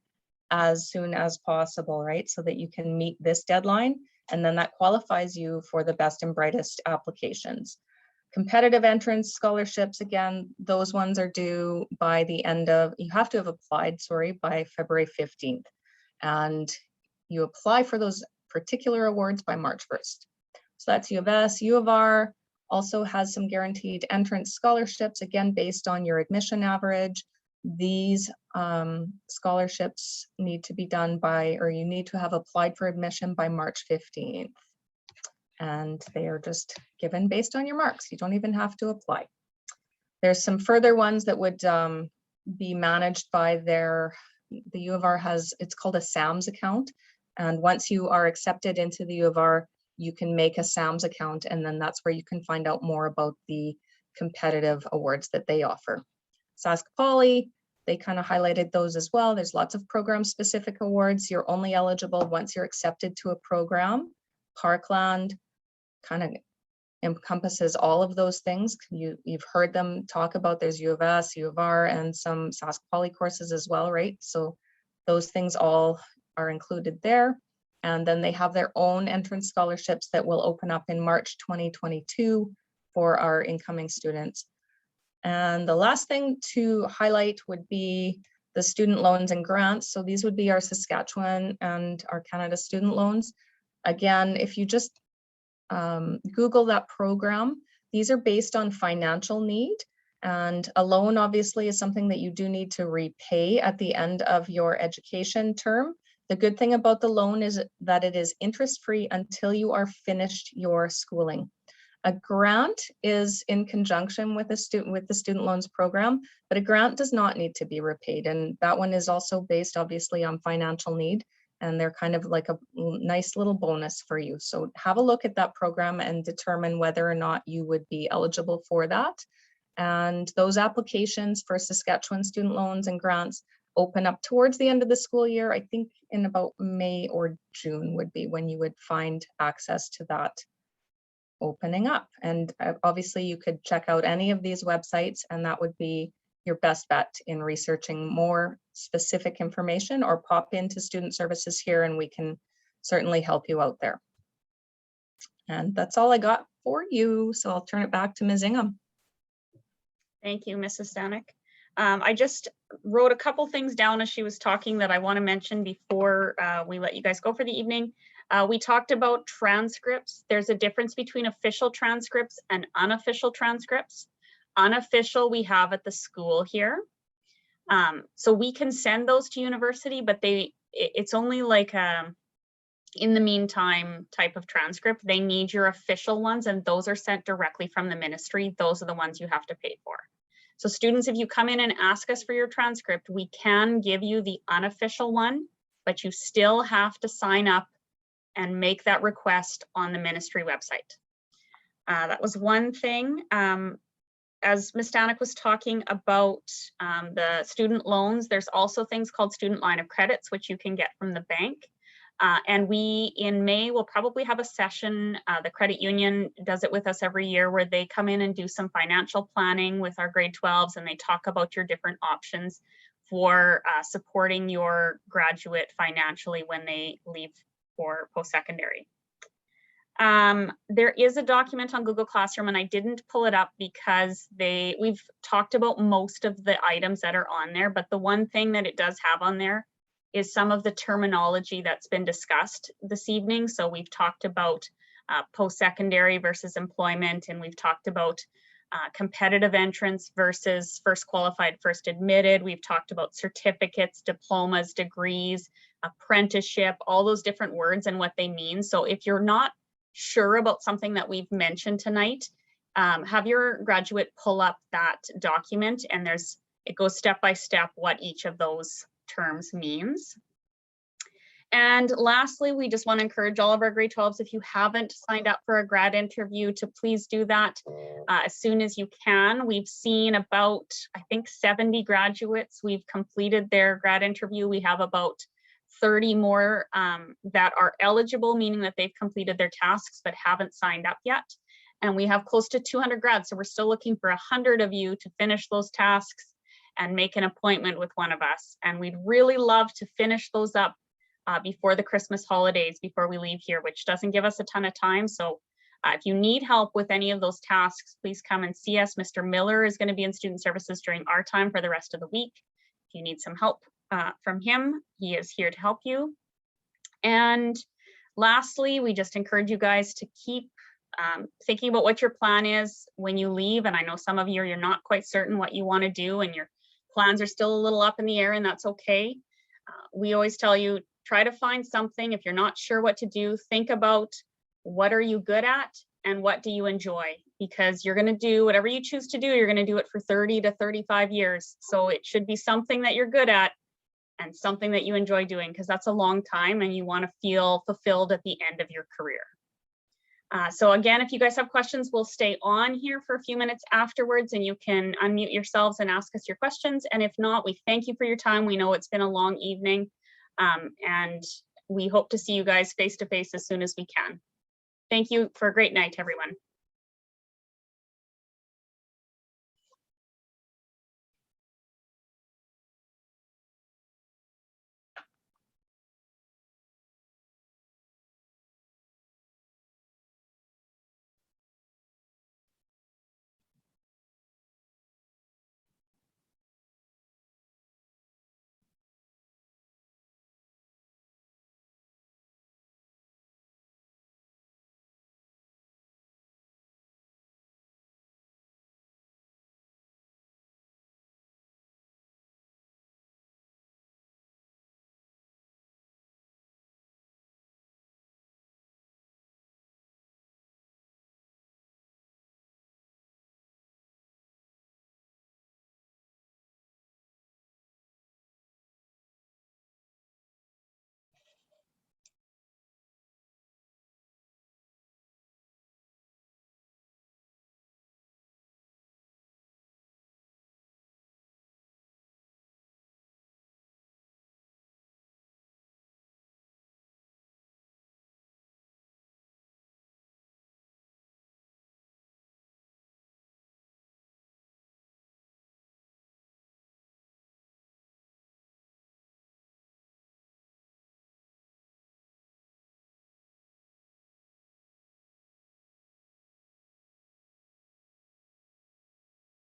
as soon as possible, right? So that you can meet this deadline, and then that qualifies you for the best and brightest applications. Competitive entrance scholarships, again, those ones are due by the end of, you have to have applied, sorry, by February 15th. And you apply for those particular awards by March 1st. So that's U of S. U of R also has some guaranteed entrance scholarships, again, based on your admission average. These scholarships need to be done by, or you need to have applied for admission by March 15th. And they are just given based on your marks. You don't even have to apply. There's some further ones that would be managed by the U of R has, it's called a SAMS account. And once you are accepted into the U of R, you can make a SAMS account, and then that's where you can find out more about the competitive awards that they offer. Sask Poly, they kind of highlighted those as well. There's lots of program specific awards. You're only eligible once you're accepted to a program. Parkland kind of encompasses all of those things. You've heard them talk about, there's U of S, U of R, and some Sask Poly courses as well, right? So those things all are included there. And then they have their own entrance scholarships that will open up in March 2022 for our incoming students. And the last thing to highlight would be the student loans and grants. So these would be our Saskatchewan and our Canada student loans. Again, if you just Google that program, these are based on financial need, and a loan obviously is something that you do need to repay at the end of your education term. The good thing about the loan is that it is interest-free until you are finished your schooling. A grant is in conjunction with the student loans program, but a grant does not need to be repaid, and that one is also based obviously on financial need. and they're kind of like a nice little bonus for you. So have a look at that program and determine whether or not you would be eligible for that. And those applications for Saskatchewan student loans and grants open up towards the end of the school year. I think in about May or June would be when you would find access to that opening up. And obviously you could check out any of these websites, and that would be your best bet in researching more specific information, or pop into student services here and we can certainly help you out there. And that's all I got for you. So I'll turn it back to Ms. Ingham. Thank you, Mrs. Stanek. I just wrote a couple things down as she was talking that I want to mention before we let you guys go for the evening. We talked about transcripts. There's a difference between official transcripts and unofficial transcripts. Unofficial we have at the school here. So we can send those to university, but it's only like in the meantime type of transcript. They need your official ones, and those are sent directly from the ministry. Those are the ones you have to pay for. So students, if you come in and ask us for your transcript, we can give you the unofficial one, but you still have to sign up and make that request on the ministry website. That was one thing. As Ms. Stanek was talking about the student loans, there's also things called student line of credits, which you can get from the bank. And we, in May, will probably have a session. The credit union does it with us every year, where they come in and do some financial planning with our grade 12s, and they talk about your different options for supporting your graduate financially when they leave for post-secondary. There is a document on Google Classroom, and I didn't pull it up because we've talked about most of the items that are on there, but the one thing that it does have on there is some of the terminology that's been discussed this evening. So we've talked about post-secondary versus employment, and we've talked about competitive entrance versus first qualified, first admitted. We've talked about certificates, diplomas, degrees, apprenticeship, all those different words and what they mean. So if you're not sure about something that we've mentioned tonight, have your graduate pull up that document, and it goes step by step what each of those terms means. And lastly, we just want to encourage all of our grade 12s, if you haven't signed up for a grad interview, to please do that as soon as you can. We've seen about, I think, 70 graduates. We've completed their grad interview. We have about 30 more that are eligible, meaning that they've completed their tasks but haven't signed up yet. And we have close to 200 grads. So we're still looking for 100 of you to finish those tasks and make an appointment with one of us. And we'd really love to finish those up before the Christmas holidays, before we leave here, which doesn't give us a ton of time. So if you need help with any of those tasks, please come and see us. Mr. Miller is going to be in student services during our time for the rest of the week. If you need some help from him, he is here to help you. And lastly, we just encourage you guys to keep thinking about what your plan is when you leave. And I know some of you, you're not quite certain what you want to do, and your plans are still a little up in the air, and that's okay. We always tell you, try to find something. If you're not sure what to do, think about what are you good at and what do you enjoy, because you're going to do whatever you choose to do, you're going to do it for 30 to 35 years. So it should be something that you're good at and something that you enjoy doing, because that's a long time and you want to feel fulfilled at the end of your career. So again, if you guys have questions, we'll stay on here for a few minutes afterwards, and you can unmute yourselves and ask us your questions. And if not, we thank you for your time. We know it's been a long evening, and we hope to see you guys face to face as soon as we can. Thank you for a great night, everyone.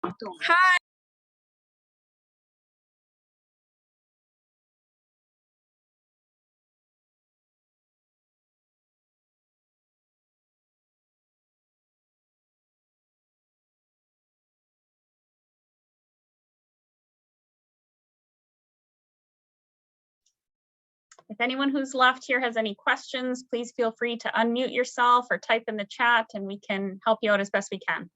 Hi. If anyone who's left here has any questions, please feel free to unmute yourself or type in the chat and we can help you out as best we can.